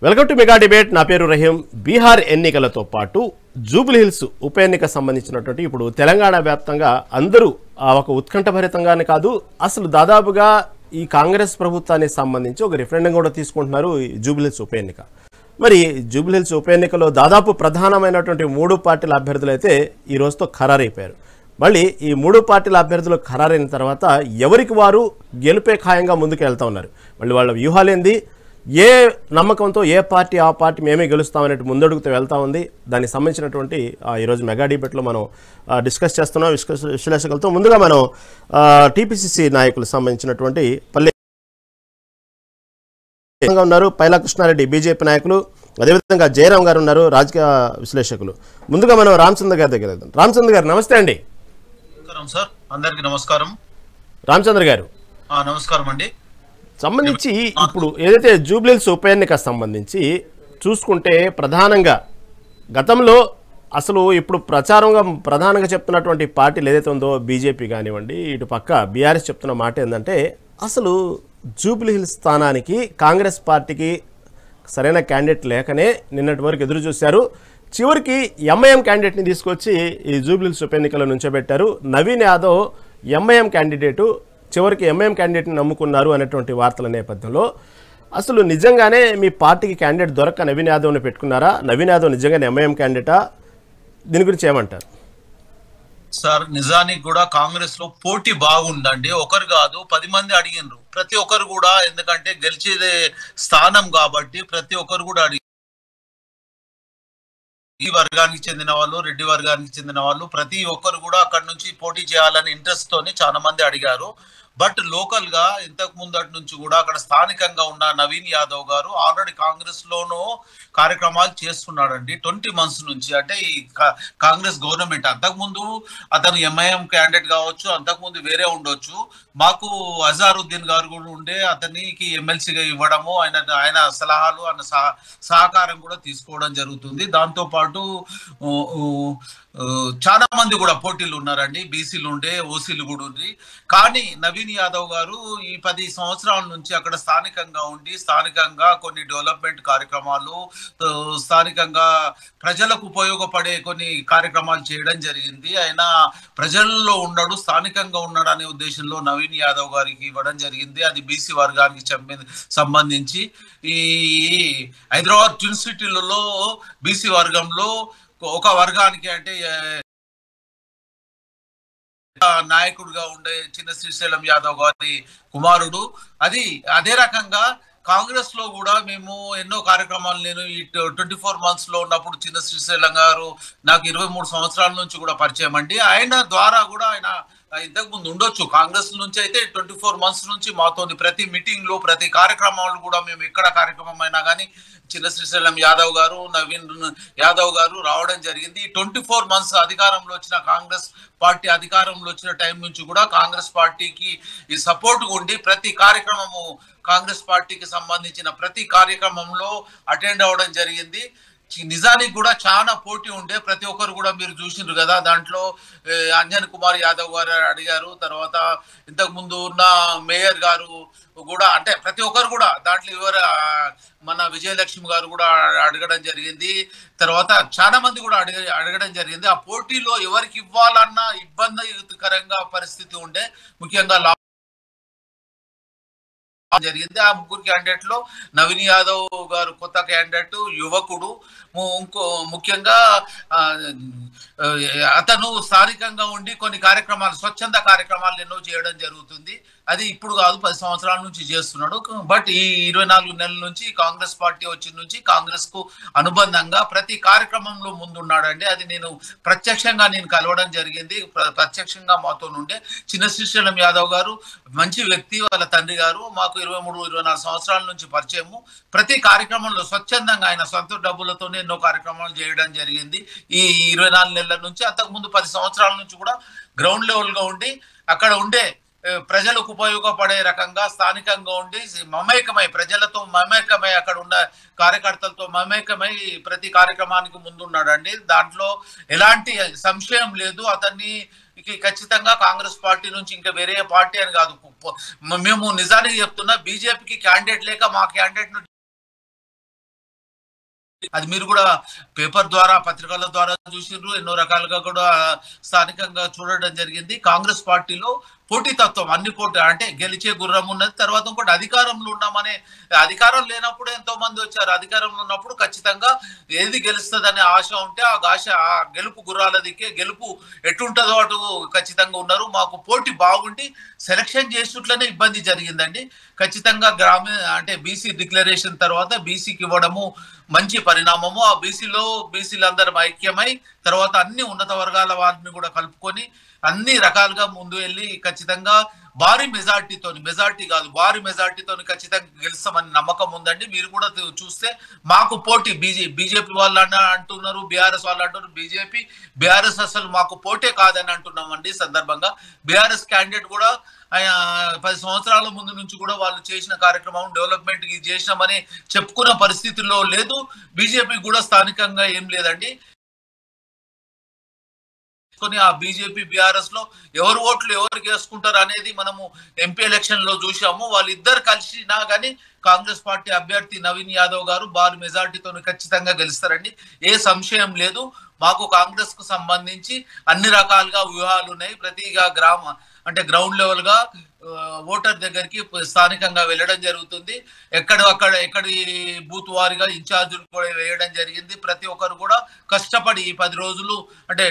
Welcome to mega debate. నా పేరు రహీం. బీహార్ ఎన్నికలతో పాటు జూబ్లీ హిల్స్ ఉప ఎన్నిక సంబంధించినటువంటి ఇప్పుడు తెలంగాణ వ్యాప్తంగా అందరూ ఒక ఉత్కంఠభరితంగానే కాదు, అసలు దాదాపుగా ఈ కాంగ్రెస్ ప్రభుత్వానికి సంబంధించి ఒక రిఫరెండం కూడా తీసుకుంటున్నారు ఈ జూబ్లీ హిల్స్ ఉప ఎన్నిక. మరి జూబ్లీ హిల్స్ ఉప ఎన్నికలో దాదాపు ప్రధానమైనటువంటి 3 పార్టీల అభ్యర్థులు అయితే ఈ రోజుతో ఖరారైపోయారు. మళ్ళీ ఈ 3 పార్టీల అభ్యర్థులు ఖరారైన తర్వాత ఎవరికి వారు గెలుపే ఖాయంగా ముందుకు వెళ్తూ ఉన్నారు. మళ్ళీ వాళ్ళ వ్యూహాలేంది, ఏ నమ్మకంతో ఏ పార్టీ ఆ పార్టీ మేమే గెలుస్తామనేది ముందడుగుతూ వెళ్తా ఉంది. దానికి సంబంధించినటువంటి ఈరోజు మెగా డిబేట్లో మనం డిస్కస్ చేస్తున్నాం విశ్లేషకులతో. ముందుగా మనం టీపీసీసీ నాయకులకు సంబంధించినటువంటి పల్లె ఉన్నారు, పైలా కృష్ణారెడ్డి బీజేపీ నాయకులు, అదేవిధంగా జయరాం గారు ఉన్నారు, రాజకీయ విశ్లేషకులు. ముందుగా మనం రామచంద్ర గారి దగ్గర వెళ్దాం. రామచంద్ర గారు నమస్తే అండి. సార్ అందరికీ నమస్కారం. రామచంద్ర గారు నమస్కారం అండి. సంబంధించి ఇప్పుడు ఏదైతే జూబ్లీ హిల్స్ ఉప ఎన్నిక సంబంధించి చూసుకుంటే ప్రధానంగా గతంలో అసలు ఇప్పుడు ప్రధానంగా చెప్తున్నటువంటి పార్టీలు ఏదైతే ఉందో బీజేపీ కానివ్వండి, ఇటు పక్క బీఆర్ఎస్ చెప్తున్న మాట ఏంటంటే అసలు జూబ్లీ హిల్స్ స్థానానికి కాంగ్రెస్ పార్టీకి సరైన క్యాండిడేట్ లేకనే నిన్నటి వరకు ఎదురు చూశారు. చివరికి ఎంఐఎం క్యాండిడేట్ని తీసుకొచ్చి ఈ జూబ్లీ హిల్స్ ఉప ఎన్నికలో నుంచోబెట్టారు. నవీన్ యాదవ్ ఎంఐఎం క్యాండిడేటు, చివరికి ఎంఐఎం క్యాండిడేట్ని నమ్ముకున్నారు అనేటువంటి వార్తల నేపథ్యంలో అసలు నిజంగానే మీ పార్టీకి క్యాండిడేట్ దొరక్క నవీన్ యాదవ్ని పెట్టుకున్నారా? నవీన్ యాదవ్ నిజంగానే ఎంఐఎం క్యాండిడేటా? దీని గురించి ఏమంటారు సార్? నిజానికి కూడా కాంగ్రెస్ లో పోటీ బాగుందండి. ఒకరు కాదు 10 మంది అడిగినరు. ప్రతి ఒక్కరు కూడా, ఎందుకంటే గెలిచేదే స్థానం కాబట్టి ప్రతి ఒక్కరు కూడా ఈ వర్గానికి చెందిన వాళ్ళు, రెడ్డి వర్గానికి చెందిన వాళ్ళు ప్రతి ఒక్కరు కూడా అక్కడ నుంచి పోటీ చేయాలని ఇంట్రెస్ట్ తోని చాలా మంది అడిగారు. బట్ లోకల్ గా ఇంతకు ముందటి నుంచి కూడా అక్కడ స్థానికంగా ఉన్న నవీన్ యాదవ్ గారు ఆల్రెడీ కాంగ్రెస్ లోనూ కార్యక్రమాలు చేస్తున్నాడండి 20 మంత్స్ నుంచి. అంటే ఈ కాంగ్రెస్ గవర్నమెంట్ అంతకుముందు అతను ఎంఐఎం క్యాండిడేట్ కావచ్చు, అంతకుముందు వేరే ఉండొచ్చు. మాకు అజారుద్దీన్ గారు కూడా ఉండే, అతనికి ఎమ్మెల్సీగా ఇవ్వడము, ఆయన సలహాలు, ఆయన సహకారం కూడా తీసుకోవడం జరుగుతుంది. దాంతో పాటు చాలా మంది కూడా పోటీలు ఉన్నారండి. బీసీలు ఉండే, ఓసీలు కూడా ఉంది. కానీ నవీన్ యాదవ్ గారు ఈ 10 సంవత్సరాల నుంచి అక్కడ స్థానికంగా ఉండి స్థానికంగా కొన్ని డెవలప్మెంట్ కార్యక్రమాలు, స్థానికంగా ప్రజలకు ఉపయోగపడే కొన్ని కార్యక్రమాలు చేయడం జరిగింది. ఆయన ప్రజల్లో ఉన్నాడు, స్థానికంగా ఉన్నాడు అనే ఉద్దేశంలో నవీన్ యాదవ్ గారికి ఇవ్వడం జరిగింది. అది బీసీ వర్గానికి సంబంధించి ఈ హైదరాబాద్ ట్విన్ సిటీలలో బీసీ వర్గంలో ఒక వర్గానికి, అంటే నాయకుడిగా ఉండే చిన్న శ్రీశైలం యాదవ్ గారి కుమారుడు. అదే రకంగా కాంగ్రెస్ లో కూడా మేము ఎన్నో కార్యక్రమాలు, నేను ఈ 24 మంత్స్ లో ఉన్నప్పుడు చిన్న శ్రీశైలం గారు నాకు 23 సంవత్సరాల నుంచి కూడా పరిచయం అండి. ఆయన ద్వారా కూడా ఆయన ఇంతకు ముందు ఉండొచ్చు కాంగ్రెస్ నుంచి, అయితే 24 మంత్స్ నుంచి మాతోని ప్రతి మీటింగ్ లో, ప్రతి కార్యక్రమాలు కూడా మేము ఎక్కడ కార్యక్రమం అయినా కానీ చిన్న శ్రీశైలం యాదవ్ గారు, నవీన్ యాదవ్ గారు రావడం జరిగింది. 24 మంత్స్ అధికారంలో వచ్చిన కాంగ్రెస్ పార్టీ అధికారంలో వచ్చిన టైం నుంచి కూడా కాంగ్రెస్ పార్టీకి ఈ సపోర్ట్ ఉండి ప్రతి కార్యక్రమము, కాంగ్రెస్ పార్టీకి సంబంధించిన ప్రతి కార్యక్రమంలో అటెండ్ అవ్వడం జరిగింది. నిజానికి కూడా చాలా పోటీ ఉండే, ప్రతి ఒక్కరు కూడా మీరు చూసిండ్రు కదా. దాంట్లో అంజన్ కుమార్ యాదవ్ గారు అడిగారు, తర్వాత ఇంతకు ముందు ఉన్న మేయర్ గారు కూడా, అంటే ప్రతి ఒక్కరు కూడా దాంట్లో మన విజయలక్ష్మి గారు కూడా అడగడం జరిగింది. తర్వాత చాలా మంది కూడా అడగడం జరిగింది. ఆ పోటీలో ఎవరికి ఇవ్వాలన్నా ఇబ్బందికరంగా పరిస్థితి ఉండే, ముఖ్యంగా జరిగింది. ఆ 3 క్యాండిడేట్ లో నవీన్ యాదవ్ గారు కొత్త క్యాండిడేట్, యువకుడు. ముఖ్యంగా అతను స్థానికంగా ఉండి కొన్ని కార్యక్రమాలు, స్వచ్ఛంద కార్యక్రమాలు ఎన్నో చేయడం జరుగుతుంది. అది ఇప్పుడు కాదు, 10 సంవత్సరాల నుంచి చేస్తున్నాడు. బట్ ఈ 24 నెలల నుంచి కాంగ్రెస్ పార్టీ వచ్చిన నుంచి కాంగ్రెస్ కు అనుబంధంగా ప్రతి కార్యక్రమంలో ముందున్నాడండి. అది నేను ప్రత్యక్షంగా కలవడం జరిగింది. ప్రత్యక్షంగా మాతో ఉండే చిన్న శ్రీశైలం యాదవ్ గారు మంచి వ్యక్తి. వాళ్ళ తండ్రి గారు మాకు 23-24 సంవత్సరాల నుంచి పరిచయము. ప్రతి కార్యక్రమంలో స్వచ్ఛందంగా ఆయన సొంత డబ్బులతోనే ఎన్నో కార్యక్రమాలు చేయడం జరిగింది ఈ 24 నెలల నుంచి. అంతకుముందు 10 సంవత్సరాల నుంచి కూడా గ్రౌండ్ లెవెల్ గా ఉండి అక్కడ ఉండే ప్రజలకు ఉపయోగపడే రకంగా స్థానికంగా ఉండి మమేకమై, ప్రజలతో మమేకమై, అక్కడ ఉన్న కార్యకర్తలతో మమేకమై ప్రతి కార్యక్రమానికి ముందున్నాడండి. దాంట్లో ఎలాంటి సంశయం లేదు. అతన్ని ఖచ్చితంగా కాంగ్రెస్ పార్టీ నుంచి ఇంకా వేరే పార్టీ అని కాదు, మేము నిజానికి చెప్తున్నా, బీజేపీకి క్యాండిడేట్ లేక మా క్యాండిడేట్ అది మీరు కూడా పేపర్ ద్వారా పత్రికల ద్వారా చూసిర్రు, ఎన్నో రకాలుగా కూడా స్థానికంగా చూడడం జరిగింది. కాంగ్రెస్ పార్టీలో పోటీతత్వం అన్ని పోటీ అంటే గెలిచే గుర్రం ఉన్నది. తర్వాత ఇంకోటి అధికారంలో ఉన్నామనే, అధికారం లేనప్పుడు ఎంతో మంది వచ్చారు, అధికారంలో ఉన్నప్పుడు ఖచ్చితంగా ఏది గెలుస్తుందనే ఆశ ఉంటే ఆ గెలుపు గుర్రాల దిక్కే గెలుపు ఎటుంటుందో అటు ఖచ్చితంగా ఉన్నారు. మాకు పోటీ బాగుండి సెలక్షన్ చేసేట్లనే ఇబ్బంది జరిగిందండి. ఖచ్చితంగా అంటే బీసీ డిక్లరేషన్ తర్వాత బీసీకి ఇవ్వడము మంచి పరిణామము. ఆ బీసీలందరం ఐక్యమై తర్వాత అన్ని ఉన్నత వర్గాల వారిని కూడా కలుపుకొని అన్ని రకాలుగా ముందు వెళ్ళి ఖచ్చితంగా భారీ మెజార్టీతో ఖచ్చితంగా గెలుస్తామని నమ్మకం ఉందండి. మీరు కూడా చూస్తే మాకు పోటీ బీజేపీ వాళ్ళు అంటున్నారు, బీఆర్ఎస్ వాళ్ళు అంటున్నారు. బీఆర్ఎస్ అసలు మాకు పోటే కాదని అంటున్నామండి. సందర్భంగా బీఆర్ఎస్ క్యాండిడేట్ కూడా 10 సంవత్సరాల ముందు నుంచి కూడా వాళ్ళు చేసిన కార్యక్రమం డెవలప్మెంట్ చేసినామని చెప్పుకున్న పరిస్థితుల్లో లేదు. బీజేపీ కూడా స్థానికంగా ఏం లేదండి. ఆ బీజేపీ బీఆర్ఎస్ లో ఎవరు ఓట్లు ఎవరికి వేసుకుంటారు అనేది మనము ఎంపీ ఎలక్షన్ లో చూసాము. వాళ్ళిద్దరు కలిసినా కానీ కాంగ్రెస్ పార్టీ అభ్యర్థి నవీన్ యాదవ్ గారు భారీ మెజార్టీతో ఖచ్చితంగా గెలుస్తారండి. ఏ సంశయం లేదు. మాకు కాంగ్రెస్ కు సంబంధించి అన్ని రకాలుగా వ్యూహాలు ఉన్నాయి. ప్రతిగా గ్రౌండ్ లెవెల్ గా ఓటర్ దగ్గరికి స్థానికంగా వెళ్ళడం జరుగుతుంది. ఎక్కడి బూత్ వారిగా ఇన్ఛార్జీలు కూడా వేయడం జరిగింది. ప్రతి ఒక్కరు కూడా కష్టపడి ఈ 10 రోజులు అంటే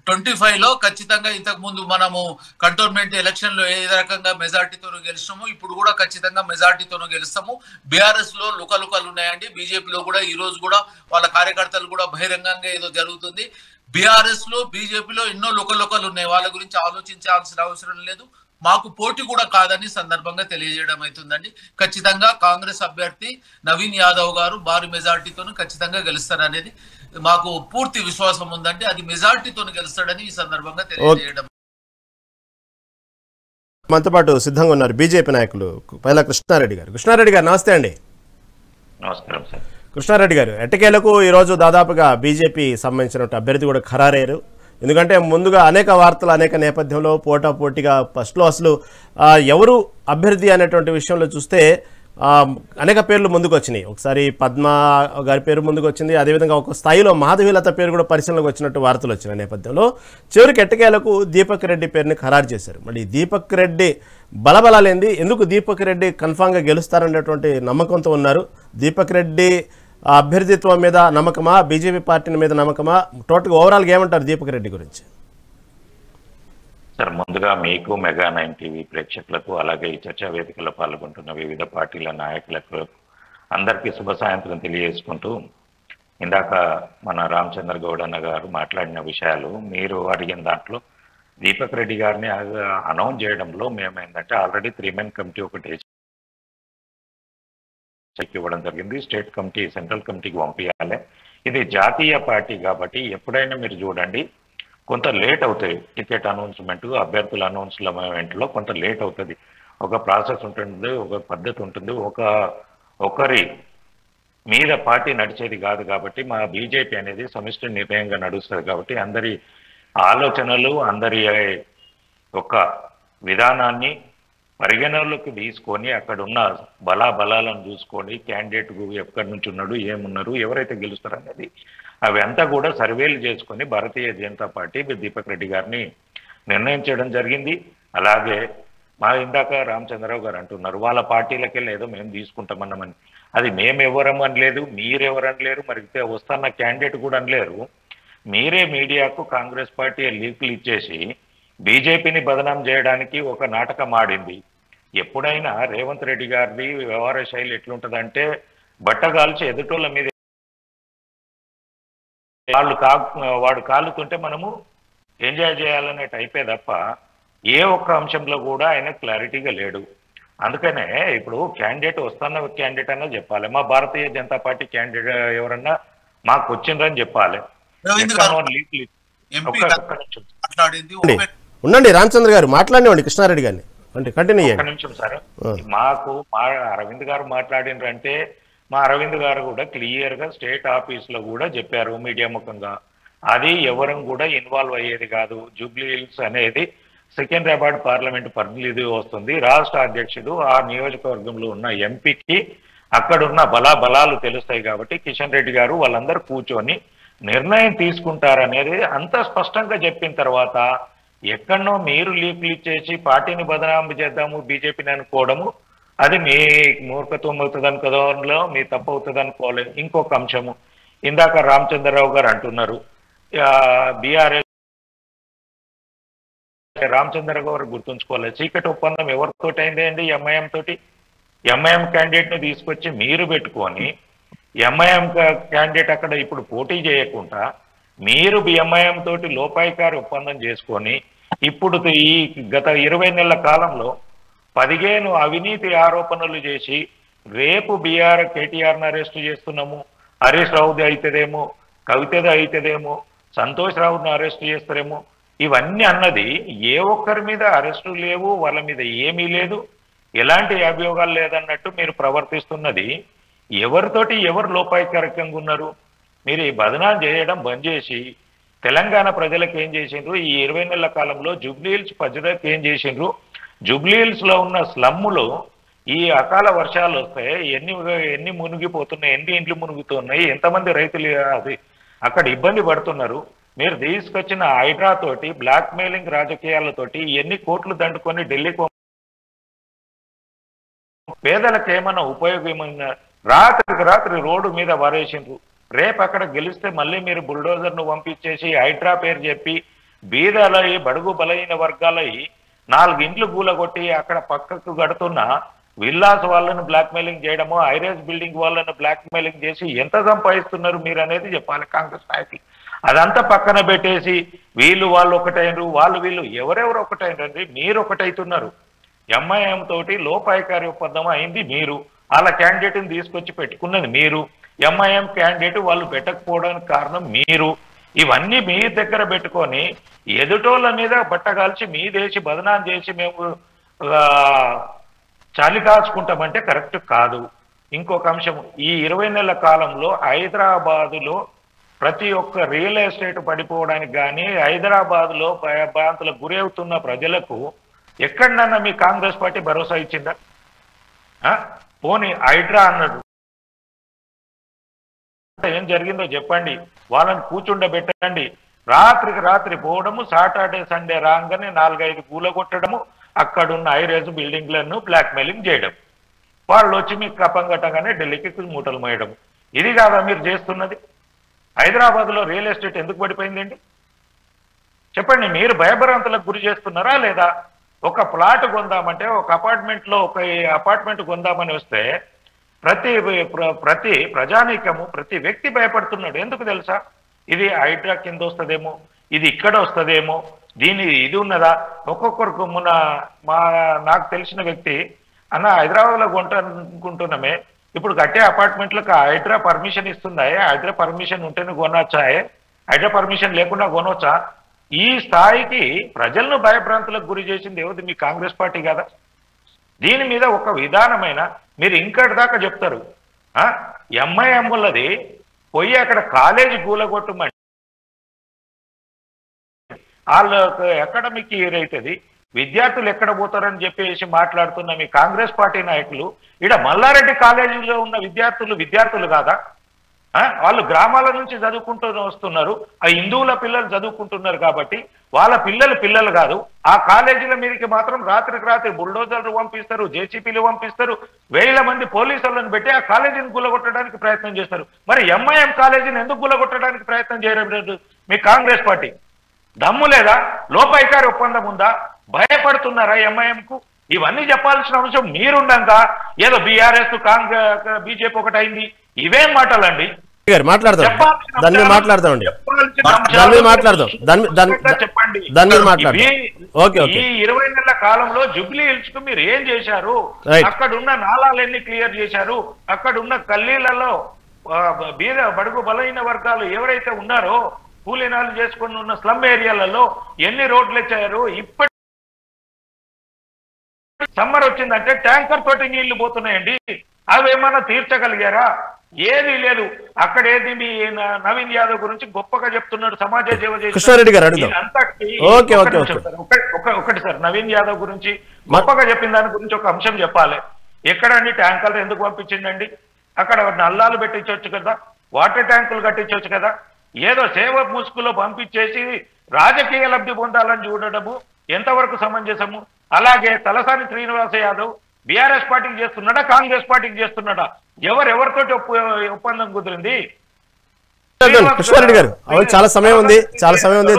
2025లో ఖచ్చితంగా ఇంతకు ముందు మనము కంటోన్మెంట్ ఎలక్షన్ లో ఏ రకంగా మెజార్టీతో గెలిచాము, ఇప్పుడు కూడా ఖచ్చితంగా మెజార్టీతో గెలుస్తాము. బీఆర్ఎస్ లో లుకలుకలు ఉన్నాయండి. బీజేపీలో కూడా ఈ రోజు కూడా వాళ్ళ కార్యకర్తలు కూడా బహిరంగంగా ఏదో జరుగుతుంది. బీఆర్ఎస్ లో బీజేపీలో ఎన్నో లుకలుకలు ఉన్నాయి. వాళ్ళ గురించి ఆలోచించాల్సిన అవసరం లేదు. మాకు పోటీ కూడా కాదని సందర్భంగా తెలియజేయడం అవుతుందండి. ఖచ్చితంగా కాంగ్రెస్ అభ్యర్థి నవీన్ యాదవ్ గారు భారీ మెజార్టీతో ఖచ్చితంగా గెలుస్తారనేది మాకు పూర్తి విశ్వాసం ఉందండి. అది మెజార్టీతో గెలుస్తాడని ఈ సందర్భంగా తెలియజేయడం. మనతో పాటు సిద్ధంగా ఉన్నారు బీజేపీ నాయకులు పైలా కృష్ణారెడ్డి గారు. నమస్తే అండి. నమస్కారం సార్. కృష్ణారెడ్డి గారు, ఎట్టకేలకు ఈరోజు దాదాపుగా బీజేపీ సంబంధించిన అభ్యర్థి కూడా ఖరారయ్యారు. ఎందుకంటే ముందుగా అనేక వార్తలు అనేక నేపథ్యంలో పోటాపోటీగా ఫస్ట్లో అసలు ఎవరు అభ్యర్థి అనేటువంటి విషయంలో చూస్తే అనేక పేర్లు ముందుకు వచ్చినాయి. ఒకసారి పద్మ గారి పేరు ముందుకు వచ్చింది. అదేవిధంగా ఒక స్థాయిలో మాధవీలత పేరు కూడా పరిశీలనకు వచ్చినట్టు వార్తలు వచ్చిన నేపథ్యంలో చివరికి ఎట్టకేలకు దీపక్ రెడ్డి పేరుని ఖరారు చేశారు. మళ్ళీ దీపక్ రెడ్డి బలబలాలేంది, ఎందుకు దీపక్ రెడ్డి కన్ఫామ్గా గెలుస్తారనేటువంటి నమ్మకంతో ఉన్నారు. దీపక్ రెడ్డి అభ్యర్థిత్వం మీద నమ్మకమా, బీజేపీ పార్టీ మీద నమ్మకమా, టోటల్గా ఓవరాల్గా ఏమంటారు దీపక్ రెడ్డి గురించి? సార్, ముందుగా మీకు మెగా 9 టీవీ ప్రేక్షకులకు, అలాగే ఈ చర్చా వేదికలో పాల్గొంటున్న వివిధ పార్టీల నాయకులకు అందరికీ శుభ సాయంత్రం తెలియజేసుకుంటూ, ఇందాక మన రామచంద్ర గౌడ్ అన్న గారు మాట్లాడిన విషయాలు మీరు అడిగిన దాంట్లో దీపక్ రెడ్డి గారిని అనౌన్స్ చేయడంలో మేమేంటంటే ఆల్రెడీ 3 మెన్ కమిటీ ఒకటి ఇవ్వడం జరిగింది. స్టేట్ కమిటీ సెంట్రల్ కమిటీకి పంపించాలి. ఇది జాతీయ పార్టీ కాబట్టి ఎప్పుడైనా మీరు చూడండి కొంత లేట్ అవుతాయి. టికెట్ అనౌన్స్మెంట్, అభ్యర్థుల అనౌన్స్మెంట్లో కొంత లేట్ అవుతుంది. ఒక ప్రాసెస్ ఉంటుంది, ఒక పద్ధతి ఉంటుంది. ఒకరి మీద పార్టీ నడిచేది కాదు కాబట్టి మా బీజేపీ అనేది సమిష్టి నిర్ణయంగా నడుస్తుంది కాబట్టి అందరి ఆలోచనలు, అందరి ఒక విధానాన్ని పరిగణలోకి తీసుకొని అక్కడ ఉన్న బలాలను చూసుకొని క్యాండిడేట్ ఎక్కడి నుంచి ఉన్నాడు, ఏమున్నారు, ఎవరైతే గెలుస్తారు అనేది అవి అంతా కూడా సర్వేలు చేసుకొని భారతీయ జనతా పార్టీ దీపక్ రెడ్డి గారిని నిర్ణయించడం జరిగింది. అలాగే మా ఇందాక రామచంద్రరావు గారు అంటున్నారు వాళ్ళ పార్టీలకి ఏదో మేము తీసుకుంటామన్నామని. అది మేమెవరమని లేదు, మీరెవరని లేరు, మరి వస్తున్న క్యాండిడేట్ కూడా అనలేరు. మీరే మీడియాకు కాంగ్రెస్ పార్టీ లీకులు ఇచ్చేసి బీజేపీని బదనాం చేయడానికి ఒక నాటకం ఆడింది. ఎప్పుడైనా రేవంత్ రెడ్డి గారిది వ్యవహార శైలి ఎట్లుంటుందంటే బట్టగాల్చి ఎదుటోళ్ళ మీద వాడు కాలుతుంటే మనము ఎంజాయ్ చేయాలనే టైపే తప్ప ఏ ఒక్క అంశంలో కూడా ఆయన క్లారిటీగా లేడు. అందుకనే ఇప్పుడు క్యాండిడేట్ వస్తున్న క్యాండిడేట్ అన్నా చెప్పాలి, మా భారతీయ జనతా పార్టీ క్యాండిడేట్ ఎవరన్నా మాకు వచ్చిండ్రని చెప్పాలి. ఉండండి రామచంద్ర గారు మాట్లాడినండి కృష్ణారెడ్డి గారిని కంటిన్యూ ఒక్క నిమిషం సార్. మాకు అరవింద్ గారు మాట్లాడినారంటే మా అరవింద్ గారు కూడా క్లియర్ గా స్టేట్ ఆఫీస్ లో కూడా చెప్పారు మీడియా ముఖంగా, అది ఎవరం కూడా ఇన్వాల్వ్ అయ్యేది కాదు. జూబ్లీ హిల్స్ అనేది సికింద్రాబాద్ పార్లమెంట్ పరిధిలో వస్తుంది. రాష్ట్ర అధ్యక్షుడు ఆ నియోజకవర్గంలో ఉన్న ఎంపీకి అక్కడున్న బలాలు తెలుస్తాయి. కాబట్టి కిషన్ రెడ్డి గారు వాళ్ళందరూ కూర్చొని నిర్ణయం తీసుకుంటారనేది అంత స్పష్టంగా చెప్పిన తర్వాత ఎక్కడనో మీరు లీకులు ఇచ్చేసి పార్టీని బదనాము చేద్దాము బీజేపీని అనుకోవడము అది మీ మూర్ఖత్వం అవుతుంది అనుకోవడంలో మీ తప్పు అవుతుంది అనుకోవాలి. ఇంకొక అంశము, ఇందాక రామచంద్రరావు గారు అంటున్నారు బీఆర్ఎస్ రామచంద్రరావు గారు గుర్తుంచుకోవాలి, చీకటి ఒప్పందం ఎవరితోటి అయింది అండి? ఎంఐఎం తోటి. ఎంఐఎం క్యాండిడేట్ ని తీసుకొచ్చి మీరు పెట్టుకొని ఎంఐఎం క్యాండిడేట్ అక్కడ ఇప్పుడు పోటీ చేయకుండా మీరు ఎంఐఎం తోటి లోపాయికారి ఒప్పందం చేసుకొని ఇప్పుడు ఈ గత 20 నెలల కాలంలో 15 అవినీతి ఆరోపణలు చేసి రేపు కేటీఆర్ను అరెస్టు చేస్తున్నాము, హరీష్ రావుది అవుతుందేమో, కవితది అవుతుందేమో, సంతోష్ రావుని అరెస్టు చేస్తారేమో, ఇవన్నీ అన్నది ఏ ఒక్కరి మీద అరెస్టు లేవు, వాళ్ళ మీద ఏమీ లేదు, ఎలాంటి అభియోగాలు లేదన్నట్టు మీరు ప్రవర్తిస్తున్నది ఎవరితోటి ఎవరు లోపాయికారకంగా ఉన్నారు? మీరు ఈ బదనాం చేయడం బంద్ చేసి తెలంగాణ ప్రజలకు ఏం చేసిండ్రు? ఈ 20 నెలల కాలంలో జూబ్లీహిల్స్ ప్రజలకు ఏం చేసిండ్రు? జూబ్లీహిల్స్ లో ఉన్న స్లమ్ములో ఈ అకాల వర్షాలు వస్తే ఎన్ని మునిగిపోతున్నాయి, ఎన్ని ఇండ్లు మునుగుతున్నాయి, ఎంతమంది రైతులు అది అక్కడ ఇబ్బంది పడుతున్నారు? మీరు తీసుకొచ్చిన హైడ్రా తోటి బ్లాక్ మెయిలింగ్ రాజకీయాలతోటి ఎన్ని కోట్లు దండుకొని ఢిల్లీకి పేదలకు ఏమన్నా ఉపయోగమైన రాత్రికి రాత్రి రోడ్డు మీద వరేసిండ్రు. రేపు అక్కడ గెలిస్తే మళ్ళీ మీరు బుల్డోజర్ను పంపించేసి హైడ్రా పేరు చెప్పి బీదలై బడుగు బలైన వర్గాలై 4 ఇండ్లు గూలగొట్టి అక్కడ పక్కకు కడుతున్న విల్లాస్ వాళ్ళను బ్లాక్ మెయిలింగ్ చేయడము, ఐరేస్ బిల్డింగ్ వాళ్ళను బ్లాక్ మెయిలింగ్ చేసి ఎంత సంపాదిస్తున్నారు మీరు అనేది చెప్పాలి కాంగ్రెస్ నాయకులు. అదంతా పక్కన పెట్టేసి వాళ్ళు ఒకటైనరు, వీళ్ళు ఎవరెవరు ఒకటైనరండి? మీరు ఒకటైతున్నారు. ఎంఐఎం తోటి లోపాయికారి ఒప్పందం అయింది మీరు, వాళ్ళ క్యాండిడేట్ని తీసుకొచ్చి పెట్టుకున్నది మీరు, ఎంఐఎం క్యాండిడేట్ వాళ్ళు పెట్టకపోవడానికి కారణం మీరు. ఇవన్నీ మీ దగ్గర పెట్టుకొని ఎదుటోళ్ళ మీద బట్టగాల్చి మీ దేశి బదనాం చేసి మేము చలి కాచుకుంటామంటే కరెక్ట్ కాదు. ఇంకొక అంశం, ఈ 20 నెలల కాలంలో హైదరాబాదులో ప్రతి ఒక్క రియల్ ఎస్టేట్ పడిపోవడానికి కానీ హైదరాబాద్లో భయాంతులకు గురి అవుతున్న ప్రజలకు ఎక్కడన్నా మీ కాంగ్రెస్ పార్టీ భరోసా ఇచ్చిందా? పోనీ హైడ్రా అన్నాడు, ఏం జరిగిందో చెప్పండి, వాళ్ళని కూర్చుండబెట్టండి. రాత్రికి రాత్రి పోవడము, సాటర్డే సండే రాగానే 4-5 కూలగొట్టడము, అక్కడున్న ఐరేజ్ బిల్డింగ్లను బ్లాక్ మెయిలింగ్ చేయడం, వాళ్ళు వచ్చి మీకు కప్పం కట్టగానే ఢిల్లీకి మూటలు మోయడం. ఇది కాదా మీరు చేస్తున్నది? హైదరాబాద్లో రియల్ ఎస్టేట్ ఎందుకు పడిపోయిందండి చెప్పండి? మీరు భయభ్రాంతులకు గురి చేస్తున్నారా లేదా? ఒక ప్లాట్ కొందామంటే, ఒక అపార్ట్మెంట్లో ఒక అపార్ట్మెంట్ కొందామని వస్తే ప్రతి ప్రజానీకము, ప్రతి వ్యక్తి భయపడుతున్నాడు. ఎందుకు తెలుసా? ఇది హైడ్రా కింద వస్తుందేమో, ఇది ఇక్కడ వస్తుందేమో, ఇది ఉన్నదా? ఒక్కొక్కరికి నాకు తెలిసిన వ్యక్తి అన్న హైదరాబాద్లో కొంటానుకుంటున్నామే, ఇప్పుడు కట్టే అపార్ట్మెంట్లకు హైడ్రా పర్మిషన్ ఇస్తుందా? హైడ్రా పర్మిషన్ ఉంటేనే కొనొచ్చా? హైడ్రా పర్మిషన్ లేకుండా కొనవచ్చా? ఈ స్థాయికి ప్రజలను భయభ్రాంతులకు గురి చేసింది ఎవరిది? మీ కాంగ్రెస్ పార్టీ కదా. దీని మీద ఒక విధానమైన మీరు ఇంకటి దాకా చెప్తారు. ఎంఐఎం వల్లది పోయి అక్కడ కాలేజీ కూలగొట్టమండి, వాళ్ళకు అకాడమిక్ ఇయర్ అవుతుంది, విద్యార్థులు ఎక్కడ పోతారని చెప్పేసి మాట్లాడుతున్న మీ కాంగ్రెస్ పార్టీ నాయకులు ఇక్కడ మల్లారెడ్డి కాలేజీలో ఉన్న విద్యార్థులు కాదా? వాళ్ళు గ్రామాల నుంచి చదువుకుంటూ వస్తున్నారు, ఆ హిందువుల పిల్లలు చదువుకుంటున్నారు కాబట్టి వాళ్ళ పిల్లలు కాదు. ఆ కాలేజీల మీదకి మాత్రం రాత్రికి రాత్రి బుల్డోజర్లు పంపిస్తారు, జేసీపీలు పంపిస్తారు, 1000 మంది పోలీసులను పెట్టి ఆ కాలేజీని గుల్లగొట్టడానికి ప్రయత్నం చేస్తారు. మరి ఎంఐఎం కాలేజీని ఎందుకు గుల్లగొట్టడానికి ప్రయత్నం చేయడం మీ కాంగ్రెస్ పార్టీ? దమ్ము లేదా? లోపాయికారి ఒప్పందం ఉందా? భయపడుతున్నారా ఎంఐఎంకు? ఇవన్నీ చెప్పాల్సిన అంశం మీరుండగా ఏదో బీఆర్ఎస్ కాంగ్రెస్ బీజేపీ ఒకటైంది, ఇవేం మాటలండి? మాట్లాడదాం, దాని మీద మాట్లాడదామండి, చెప్పండి. ఈ 20 నెలల కాలంలో జూబ్లీ హిల్స్ కు మీరు ఏం చేశారు? అక్కడ ఉన్న నాలాలు ఎన్ని క్లియర్ చేశారు? అక్కడ ఉన్న కల్లీలలో బడుగు బలైన వర్గాలు ఎవరైతే ఉన్నారో కూలీనాలు చేసుకుని ఉన్న స్లమ్ ఏరియాలలో ఎన్ని రోడ్లు ఇచ్చారు? ఇప్పటి సమ్మర్ వచ్చిందంటే ట్యాంకర్ తోటి నీళ్లు పోతున్నాయండి, అవేమన్నా తీర్చగలిగారా? ఏది లేదు. అక్కడ ఏది మీ నవీన్ యాదవ్ గురించి గొప్పగా చెప్తున్నాడు, సమాజ సేవ చేసి. ఒకటి సార్, నవీన్ యాదవ్ గురించి గొప్పగా చెప్పిన దాని గురించి ఒక అంశం చెప్పాలి. ఎక్కడండి ట్యాంకర్లు ఎందుకు పంపించిందండి? అక్కడ నల్లాలు పెట్టించవచ్చు కదా, వాటర్ ట్యాంకులు కట్టించవచ్చు కదా. ఏదో సేవ ముసుగులో పంపించేసి రాజకీయ లబ్ధి పొందాలని చూడడము ఎంతవరకు సమంజసము? అలాగే తలసాని శ్రీనివాస యాదవ్ బీఆర్ఎస్ పార్టీకి చేస్తున్నాడా, కాంగ్రెస్ పార్టీకి చేస్తున్నాడా? ఎవరితో ఒప్పందం కుదిరింది? పుష్పారెడ్డి గారు చాలా సమయం ఉంది,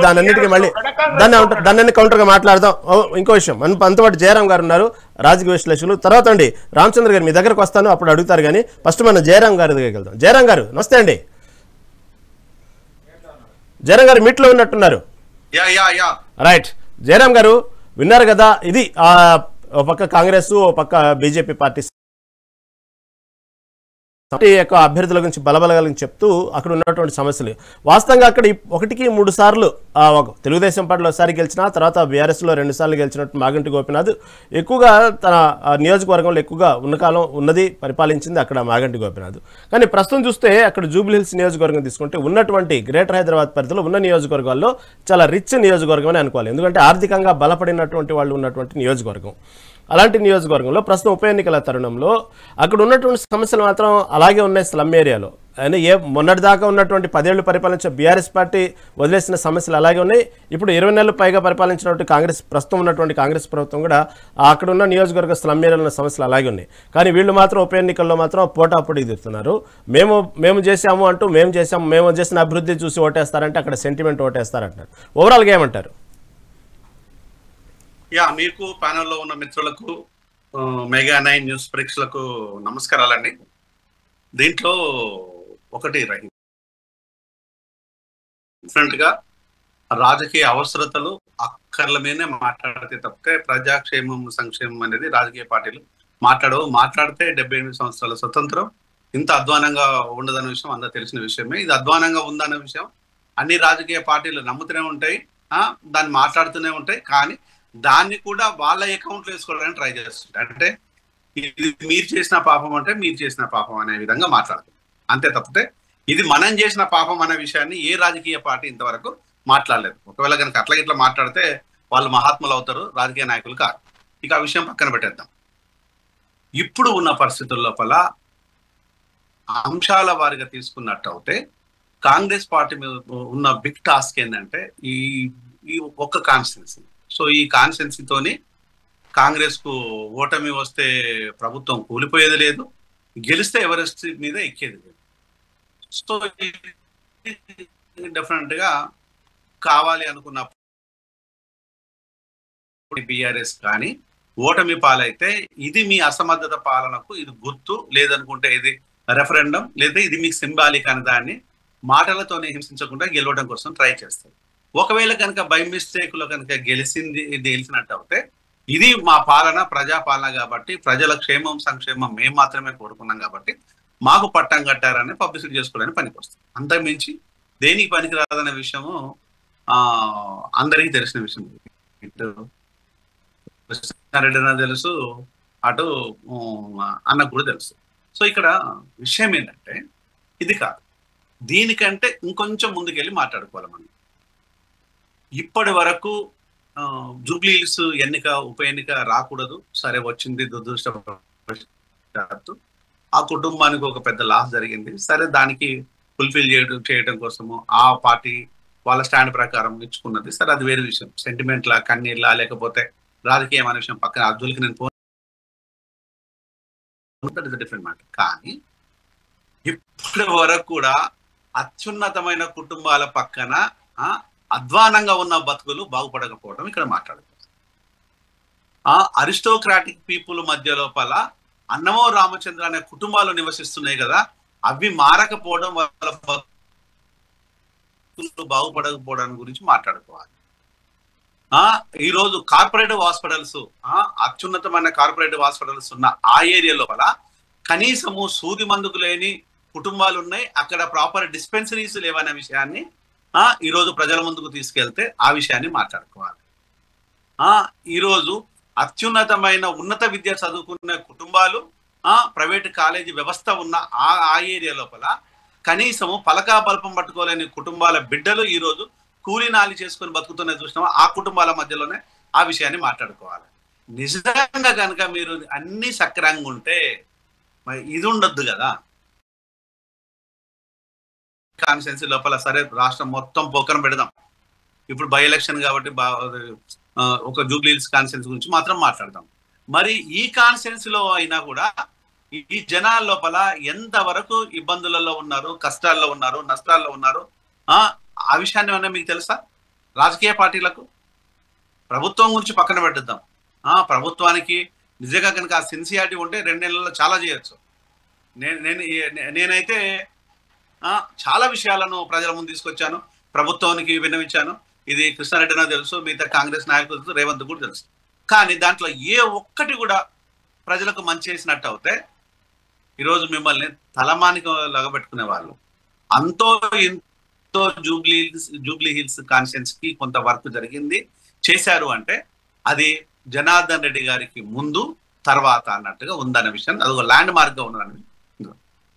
దాని అన్నిటికీ మళ్ళీ దాన్ని కౌంటర్ గా మాట్లాడదాం. ఇంకో విషయం, అంతపాటు జయరాం గారు ఉన్నారు, రాజకీయ విశ్లేషకులు. తర్వాత అండి రామచంద్ర గారు మీ దగ్గరకు వస్తాను, అప్పుడు అడుగుతారు. కానీ ఫస్ట్ మనం జయరాం గారి దగ్గరికి వెళ్దాం. జయరాం గారు నమస్తే అండి. జయరాం గారు మీట్లో ఉన్నట్టున్నారు. రైట్, జయరాం గారు విన్నారు కదా, ఇది ఒక పక్క కాంగ్రెస్, ఓ పక్క బీజేపీ పార్టీ యొక్క అభ్యర్థుల గురించి బలబలగాలని చెప్తూ అక్కడ ఉన్నటువంటి సమస్యలు వాస్తవంగా అక్కడ 1-3 సార్లు తెలుగుదేశం పార్టీలో ఒకసారి గెలిచిన తర్వాత బీఆర్ఎస్లో 2 సార్లు గెలిచినట్టు మాగంటి గోపీనాథ్ ఎక్కువగా తన నియోజకవర్గంలో ఎక్కువగా ఉన్నది పరిపాలించింది అక్కడ మాగంటి గోపీనాథ్. కానీ ప్రస్తుతం చూస్తే అక్కడ జూబ్లీ హిల్స్ నియోజకవర్గం తీసుకుంటే ఉన్నటువంటి గ్రేటర్ హైదరాబాద్ పరిధిలో ఉన్న నియోజకవర్గాల్లో చాలా రిచ్ నియోజకవర్గం అని అనుకోవాలి. ఎందుకంటే ఆర్థికంగా బలపడినటువంటి వాళ్ళు ఉన్నటువంటి నియోజకవర్గం. అలాంటి నియోజకవర్గంలో ప్రస్తుతం ఉప ఎన్నికల తరుణంలో అక్కడ ఉన్నటువంటి సమస్యలు మాత్రం అలాగే ఉన్నాయి స్లమ్ ఏరియాలో. అయినా మొన్నటిదాకా ఉన్నటువంటి 10 ఏళ్లు పరిపాలించిన బీఆర్ఎస్ పార్టీ వదిలేసిన సమస్యలు అలాగే ఉన్నాయి. ఇప్పుడు 20 నెలలు పైగా పరిపాలించినటువంటి ప్రస్తుతం ఉన్నటువంటి కాంగ్రెస్ ప్రభుత్వం కూడా అక్కడ ఉన్న నియోజకవర్గ స్లమ్ ఏరియాలో ఉన్న సమస్యలు అలాగే ఉన్నాయి. కానీ వీళ్ళు మాత్రం ఉప ఎన్నికల్లో మాత్రం పోటాపోటీ దిగుతున్నారు. మేము చేసాము అంటూ మేము చేసిన అభివృద్ధి చూసి ఓటేస్తారంటే అక్కడ సెంటిమెంట్ ఓటేస్తారంటున్నారు. ఓవరాల్గా ఏమంటారు? మీకు ప్యానెల్లో ఉన్న మిత్రులకు, మెగా 9 న్యూస్ ప్రేక్షకులకు నమస్కారాలండి. దీంట్లో ఒకటి రహీం, డిఫరెంట్ గా రాజకీయ అవసరతలు అక్కర్ల మీదనే మాట్లాడితే తప్పితే ప్రజాక్షేమం సంక్షేమం అనేది రాజకీయ పార్టీలు మాట్లాడితే 78 సంవత్సరాల స్వతంత్రం ఇంత అధ్వానంగా ఉండదన్న విషయం అందరూ తెలిసిన విషయమే. ఇది అధ్వానంగా ఉందన్న విషయం అన్ని రాజకీయ పార్టీలు నమ్ముతూనే ఉంటాయి, దాన్ని మాట్లాడుతూనే ఉంటాయి. కానీ దాన్ని కూడా వాళ్ళ అకౌంట్లో వేసుకోవడానికి ట్రై చేస్తుంటారు. అంటే ఇది మీరు చేసిన పాపం అంటే మీరు చేసిన పాపం అనే విధంగా మాట్లాడుతుంది. అంతే తప్పితే ఇది మనం చేసిన పాపం అనే విషయాన్ని ఏ రాజకీయ పార్టీ ఇంతవరకు మాట్లాడలేదు. ఒకవేళ కనుక అట్లా ఇట్లా మాట్లాడితే వాళ్ళు మహాత్ములు అవుతారు, రాజకీయ నాయకులు కాదు. ఇక ఆ విషయం పక్కన పెట్టేద్దాం. ఇప్పుడు ఉన్న పరిస్థితుల లోపల అంశాల వారిగా తీసుకున్నట్టు అయితే కాంగ్రెస్ పార్టీ మీద ఉన్న బిగ్ టాస్క్ ఏంటంటే ఈ ఒక్క కాన్స్టిట్యున్సీ. సో ఈ కాన్స్టిట్యున్సీతోని కాంగ్రెస్ కు ఓటమి వస్తే ప్రభుత్వం కూలిపోయేది లేదు, గెలిస్తే ఎవరెస్ట్ మీద ఎక్కేది లేదు. సో డెఫినెట్ గా కావాలి అనుకున్నప్పుడు బీఆర్ఎస్ కానీ ఓటమి పాలైతే ఇది మీ అసమర్థత పాలనకు ఇది గుర్తు, లేదనుకుంటే ఇది రెఫరెండం, లేదా ఇది మీకు సింబాలిక్ అని దాన్ని మాటలతోనే హింసించకుండా గెలవడం కోసం ట్రై చేస్తారు. ఒకవేళ కనుక బై మిస్టేక్ లో కనుక గెలిచినట్టు అయితే ఇది మా పాలన ప్రజాపాలన కాబట్టి ప్రజల క్షేమం సంక్షేమం మేము మాత్రమే కోరుకున్నాం కాబట్టి మాకు పట్టం కట్టారని పబ్లిసిటీ చేసుకోవడానికి పనికి వస్తుంది. అంతకుమించి దేనికి పనికిరాదనే విషయము అందరికీ తెలిసిన విషయం. ఇటు కృష్ణారెడ్డి అన్న తెలుసు, అటు అన్నకు కూడా తెలుసు. సో ఇక్కడ విషయం ఏంటంటే ఇది కాదు, దీనికంటే ఇంకొంచెం ముందుకెళ్ళి మాట్లాడుకోవాలి మనం. ఇప్పటి వరకు జూబ్లీ హిల్స్ ఉప ఎన్నిక రాకూడదు, సరే వచ్చింది, దురదృష్టవశాత్తు ఆ కుటుంబానికి ఒక పెద్ద లాస్ జరిగింది. సరే దానికి ఫుల్ఫిల్ చేయడం కోసము ఆ పార్టీ వాళ్ళ స్టాండ్ ప్రకారం ఇచ్చుకున్నది. సరే అది వేరే విషయం, సెంటిమెంట్లా కన్నీర్లా లేకపోతే రాజకీయం అనే విషయం పక్కన, అబ్దుల్కి నేను ఫోన్ డిఫరెంట్ మాట. కానీ ఇప్పటి వరకు కూడా అత్యున్నతమైన కుటుంబాల పక్కన అధ్వానంగా ఉన్న బతుకులు బాగుపడకపోవడం ఇక్కడ మాట్లాడుతుంది. అరిస్టోక్రాటిక్ పీపుల్ మధ్య లోపల అన్నమో రామచంద్ర అనే కుటుంబాలు నివసిస్తున్నాయి కదా, అవి మారకపోవడం వాళ్ళ బతుకులు బాగుపడకపోవడం గురించి మాట్లాడుకోవాలి. ఈరోజు కార్పొరేటివ్ హాస్పిటల్స్, అత్యున్నతమైన కార్పొరేటివ్ హాస్పిటల్స్ ఉన్న ఆ ఏరియా లోపల కనీసము సూది మందుకు లేని కుటుంబాలు ఉన్నాయి, అక్కడ ప్రాపర్ డిస్పెన్సరీస్ లేవనే విషయాన్ని ఈరోజు ప్రజల ముందుకు తీసుకెళ్తే ఆ విషయాన్ని మాట్లాడుకోవాలి. ఈరోజు అత్యున్నతమైన ఉన్నత విద్య చదువుకున్న కుటుంబాలు, ప్రైవేట్ కాలేజీ వ్యవస్థ ఉన్న ఆ ఏరియా లోపల కనీసము పలకా బల్పం పట్టుకోలేని కుటుంబాల బిడ్డలు ఈరోజు కూలీనాలి చేసుకుని బతుకుతున్న చూసినామా, ఆ కుటుంబాల మధ్యలోనే ఆ విషయాన్ని మాట్లాడుకోవాలి. నిజంగా కనుక మీరు అన్ని సక్రంగా ఉంటే మరి ఇది ఉండొద్దు కదా. కాన్స్టిట్యున్సీ లోపల సరే రాష్ట్రం మొత్తం పోకరం పెడదాం, ఇప్పుడు బై ఎలక్షన్ కాబట్టి ఒక జూబ్లీ హిల్స్ కాన్స్టిట్యున్సీ గురించి మాత్రం మాట్లాడదాం. మరి ఈ కాన్స్టిట్యున్సీలో అయినా కూడా ఈ జనాల లోపల ఎంతవరకు ఇబ్బందులలో ఉన్నారు, కష్టాల్లో ఉన్నారు, నష్టాల్లో ఉన్నారు, ఆ విషయాన్ని ఏమన్నా మీకు తెలుసా? రాజకీయ పార్టీలకు ప్రభుత్వం గురించి పక్కన పెట్టిద్దాం. ప్రభుత్వానికి నిజంగా కనుక ఆ సిన్సియారిటీ ఉంటే 2 నెలల్లో చాలా చేయొచ్చు. నేనైతే చాలా విషయాలను ప్రజల ముందు తీసుకొచ్చాను, ప్రభుత్వానికి విన్నవించాను. ఇది కృష్ణారెడ్డి నాకు తెలుసు, మిగతా కాంగ్రెస్ నాయకులు తెలుసు, రేవంత్ కూడా తెలుసు. కానీ దాంట్లో ఏ ఒక్కటి కూడా ప్రజలకు మంచి చేసినట్టు అవుతే ఈరోజు మిమ్మల్ని లగబెట్టుకునే వాళ్ళు అంతో ఇంతో జూబ్లీ హిల్స్ కాన్స్టిట్యున్సీకి కొంత వర్క్ జరిగింది, చేశారు అంటే అది జనార్దన్ రెడ్డి గారికి ముందు తర్వాత అన్నట్టుగా ఉందన్న విషయం, అది ఒక ల్యాండ్ మార్క్ గా ఉన్నదని.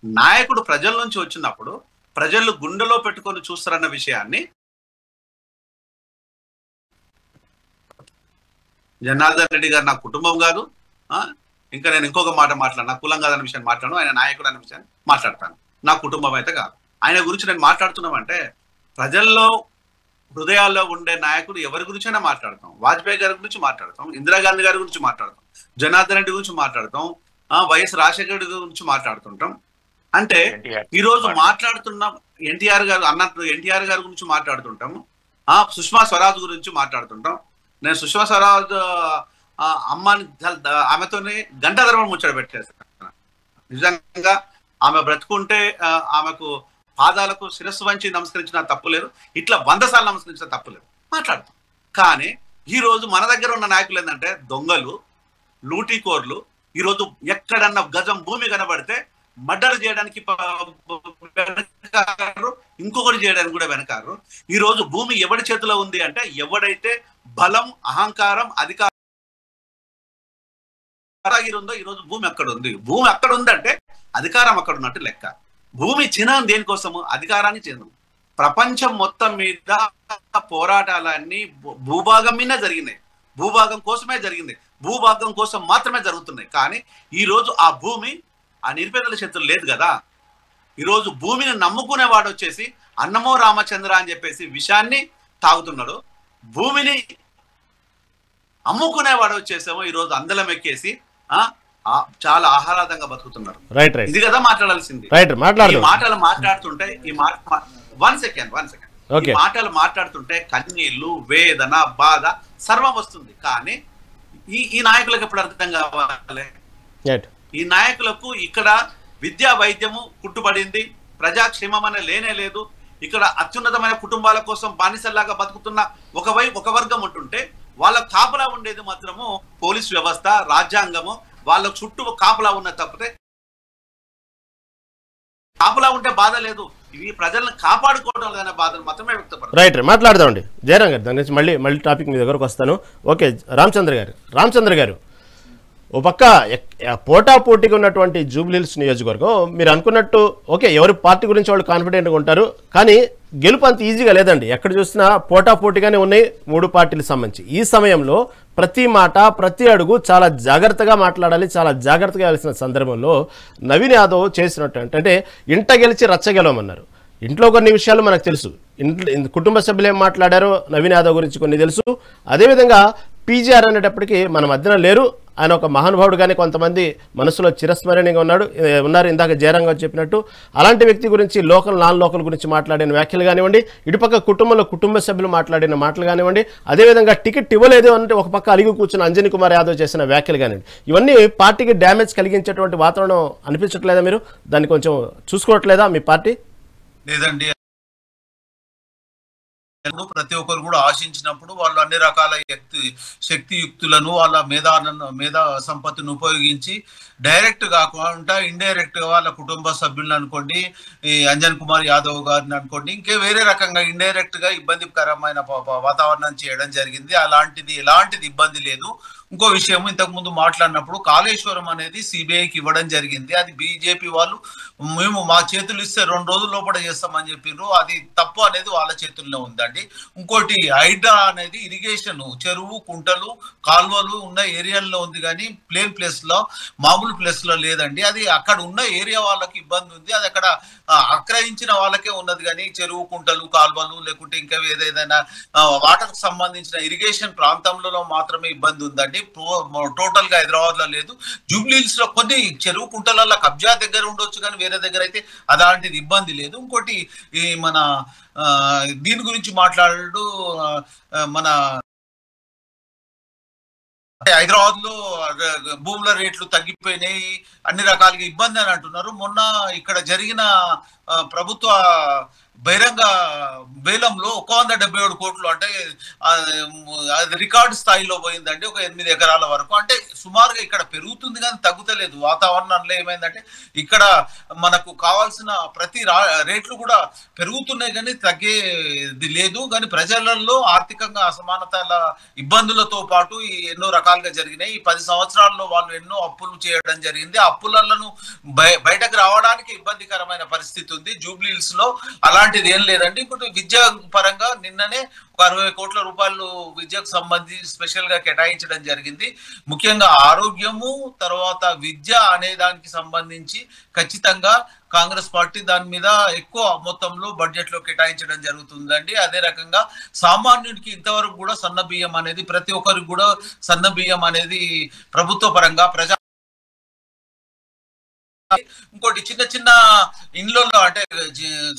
నాయకుడు ప్రజల నుంచి వచ్చినప్పుడు ప్రజలు గుండెలో పెట్టుకొని చూస్తారన్న విషయాన్ని జనార్దన్ రెడ్డి గారు నా కుటుంబం కాదు, ఇంకా నేను ఇంకొక మాట మాట్లాడు, నా కులం కాదన్న విషయాన్ని మాట్లాడను, ఆయన నాయకుడు అన్న విషయాన్ని మాట్లాడతాను, నా కుటుంబం అయితే కాదు. ఆయన గురించి నేను మాట్లాడుతున్నామంటే ప్రజల్లో హృదయాల్లో ఉండే నాయకుడు ఎవరి గురించైనా మాట్లాడతాం. వాజ్పేయి గారి గురించి మాట్లాడతాం, ఇందిరాగాంధీ గారి గురించి మాట్లాడతాం, జనార్దన్ రెడ్డి గురించి మాట్లాడతాం, వైఎస్ రాజశేఖర రెడ్డి గురించి మాట్లాడుతుంటాం. అంటే ఈ రోజు మాట్లాడుతున్నాం, ఎన్టీఆర్ గారు అన్నట్టు ఎన్టీఆర్ గారి గురించి మాట్లాడుతుంటాము, సుష్మా స్వరాజ్ గురించి మాట్లాడుతుంటాం. నేను సుష్మా స్వరాజ్ అమ్మని ఆమెతోనే గంట ధర్మం ముచ్చట పెట్టేస్తాను. నిజంగా ఆమె బ్రతుకుంటే ఆమెకు పాదాలకు శిరస్సు వంచి నమస్కరించిన తప్పు లేదు, ఇట్లా 100 సార్లు నమస్కరించిన తప్పు లేదు, మాట్లాడతాం. కానీ ఈ రోజు మన దగ్గర ఉన్న నాయకులు ఏంటంటే దొంగలు, లూటీకోర్లు. ఈరోజు ఎక్కడన్నా గజం భూమి కనబడితే మర్డర్ చేయడానికి వెనకారు, ఇంకొకటి చేయడానికి కూడా వెనకారు. ఈ రోజు భూమి ఎవరి చేతిలో ఉంది అంటే ఎవడైతే బలం, అహంకారం, అధికారం ఉందో ఈ రోజు భూమి అక్కడ ఉంది. భూమి అక్కడ ఉందంటే అధికారం అక్కడ ఉన్నట్టు లెక్క. భూమి చిహ్నం దేనికోసము? అధికారాన్ని చిహ్నం. ప్రపంచం మొత్తం మీద పోరాటాలన్నీ భూభాగం మీద జరిగినాయి, భూభాగం కోసమే జరిగింది, భూభాగం కోసం మాత్రమే జరుగుతున్నాయి. కానీ ఈ రోజు ఆ భూమి ఆ నిరుపేదల చేతులు లేదు కదా. ఈరోజు భూమిని నమ్ముకునేవాడు వచ్చేసి అన్నమో రామచంద్ర అని చెప్పేసి విషాన్ని తాగుతున్నాడు, భూమిని అమ్ముకునేవాడు వచ్చేసేమో ఈరోజు అందలం ఎక్కేసి చాలా ఆహ్లాదంగా బతుకుతున్నారు. ఇది కదా మాట్లాడాల్సింది. మాటలు మాట్లాడుతుంటే ఈ వన్ సెకండ్ మాటలు మాట్లాడుతుంటే కన్నీళ్లు, వేదన, బాధ సర్వం వస్తుంది. కానీ ఈ నాయకులకు ఎప్పుడు అర్థం కావాలి? ఈ నాయకులకు ఇక్కడ విద్యా వైద్యము కుట్టుబడింది, ప్రజాక్షేమం అనే లేనే లేదు. ఇక్కడ అత్యున్నతమైన కుటుంబాల కోసం బానిసల్లాగా బతుకుతున్న ఒక వర్గం ఉంటుంటే వాళ్ళ కాపలా ఉండేది మాత్రము పోలీస్ వ్యవస్థ, రాజ్యాంగము. వాళ్ళ చుట్టూ కాపలా ఉన్న తప్పితే కాపలా ఉంటే బాధ లేదు, ఇవి ప్రజలను కాపాడుకోవడం లేదనే బాధను మాత్రమే వ్యక్తపడతారు. రైట్, మాట్లాడదామండి జయరాం గారు, దాని గురించి మళ్ళీ టాపిక్ మీ దగ్గరకు వస్తాను. ఓకే, రామచంద్ర గారు ఓ పక్క పోటాపోటీగా ఉన్నటువంటి జూబ్లీహిల్స్ నియోజకవర్గం, మీరు అనుకున్నట్టు ఓకే ఎవరి పార్టీ గురించి వాళ్ళు కాన్ఫిడెంట్గా ఉంటారు, కానీ గెలుపు అంత ఈజీగా లేదండి. ఎక్కడ చూసినా పోటాపోటీగానే ఉన్నాయి 3 పార్టీలకు సంబంధించి. ఈ సమయంలో ప్రతి మాట, ప్రతి అడుగు చాలా జాగ్రత్తగా మాట్లాడాలి, చాలా జాగ్రత్తగా వెళ్ళాల్సిన సందర్భంలో నవీన్ యాదవ్ చేసినట్టు అంటే ఇంట గెలిచి రచ్చ గెలవమన్నారు. ఇంట్లో కొన్ని విషయాలు మనకు తెలుసు, కుటుంబ సభ్యులు ఏం మాట్లాడారో నవీన్ యాదవ్ గురించి కొన్ని తెలుసు. అదేవిధంగా పీజీఆర్ అనేటప్పటికీ మన మధ్యన లేరు, ఆయన ఒక మహానుభావుడు, కానీ కొంతమంది మనసులో చిరస్మరణీయంగా ఉన్నారు. ఇందాక జయరాం గారు చెప్పినట్టు అలాంటి వ్యక్తి గురించి నాన్ లోకల్ గురించి మాట్లాడిన వ్యాఖ్యలు కానివ్వండి, ఇటుపక్క కుటుంబ సభ్యులు మాట్లాడిన మాటలు కానివ్వండి, అదేవిధంగా టికెట్ ఇవ్వలేదు అంటే ఒక పక్క అలిగి కూర్చున్న అంజనీ కుమార్ యాదవ్ చేసిన వ్యాఖ్యలు కానివ్వండి, ఇవన్నీ పార్టీకి డ్యామేజ్ కలిగించేటువంటి వాతావరణం అనిపించట్లేదా? మీరు దాన్ని కొంచెం చూసుకోవట్లేదా మీ పార్టీ? లేదండి, ప్రతి ఒక్కరు కూడా ఆశించినప్పుడు వాళ్ళు అన్ని రకాల శక్తియుక్తులను వాళ్ళ మేధా సంపత్తిని ఉపయోగించి డైరెక్ట్ కాకుండా ఇండైరెక్ట్ గా వాళ్ళ కుటుంబ సభ్యులను అనుకోండి, ఈ అంజన్ కుమార్ యాదవ్ గారిని అనుకోండి, ఇంకే వేరే రకంగా ఇండైరెక్ట్ గా ఇబ్బందికరమైన వాతావరణం చేయడం జరిగింది. ఎలాంటిది ఇబ్బంది లేదు. ఇంకో విషయం, ఇంతకు ముందు మాట్లాడినప్పుడు కాళేశ్వరం అనేది సిబిఐకి ఇవ్వడం జరిగింది. అది బీజేపీ వాళ్ళు మేము మా చేతులు ఇస్తే 2 రోజుల లోపల చేస్తామని చెప్పిండ్రు. అది తప్పు అనేది వాళ్ళ చేతుల్లో ఉందండి. ఉందండి. ఇంకోటి హైడ్రా అనేది ఇరిగేషన్ చెరువు కుంటలు కాల్వలు ఉన్న ఏరియాల్లో ఉంది కానీ ప్లేన్ ప్లేస్ లో మామూలు ప్లేస్ లో లేదండి. అది అక్కడ ఉన్న ఏరియా వాళ్ళకి ఇబ్బంది ఉంది. అది అక్కడ ఆక్రయించిన వాళ్ళకే ఉన్నది కానీ చెరువు కుంటలు కాల్వలు లేకుంటే ఇంకా ఏదైనా వాటర్ కు సంబంధించిన ఇరిగేషన్ ప్రాంతంలో మాత్రమే ఇబ్బంది ఉందండి. టోటల్ గా హైదరాబాద్ లో లేదు. జూబ్లీహిల్స్ లో కొన్ని చెరువు కుంటల కబ్జా దగ్గర ఉండొచ్చు కానీ వేరే దగ్గర అయితే అలాంటిది ఇబ్బంది లేదు. ఇంకోటి ఈ మన దీని గురించి మాట్లాడు మన హైదరాబాద్ లో భూముల రేట్లు తగ్గిపోయినాయి, అన్ని రకాలుగా ఇబ్బంది అని అంటున్నారు. మొన్న ఇక్కడ జరిగిన ప్రభుత్వ బహిరంగ వేలంలో 177 కోట్లు అంటే అది రికార్డు స్థాయిలో పోయిందండి. ఒక 8 ఎకరాల వరకు. అంటే సుమారుగా ఇక్కడ పెరుగుతుంది కానీ తగ్గుతలేదు. వాతావరణంలో ఏమైందంటే ఇక్కడ మనకు కావాల్సిన ప్రతి రేట్లు కూడా పెరుగుతున్నాయి కానీ తగ్గేది లేదు. కానీ ప్రజలలో ఆర్థికంగా అసమానతల ఇబ్బందులతో పాటు ఎన్నో రకాలుగా జరిగినాయి. ఈ 10 సంవత్సరాల్లో వాళ్ళు ఎన్నో అప్పులు చేయడం జరిగింది. అప్పులను బయటకు రావడానికి ఇబ్బందికరమైన పరిస్థితి ఉంది జూబ్లీహిల్స్ లో. అలాంటిది ఏం లేదండి. ఇంకోటి విద్యా పరంగా నిన్ననే 60 కోట్ల రూపాయలు విద్యకు సంబంధించి స్పెషల్ గా కేటాయించడం జరిగింది. ముఖ్యంగా ఆరోగ్యము తర్వాత విద్య అనే దానికి సంబంధించి ఖచ్చితంగా కాంగ్రెస్ పార్టీ దాని మీద ఎక్కువ మొత్తంలో బడ్జెట్ లో కేటాయించడం జరుగుతుందండి. అదే రకంగా సామాన్యుడికి ఇంతవరకు కూడా సన్న బియ్యం అనేది ప్రతి ఒక్కరికి కూడా సన్న బియ్యం అనేది ప్రభుత్వ పరంగా ప్రజా ఇంకోటి చిన్న చిన్న ఇండ్లలో అంటే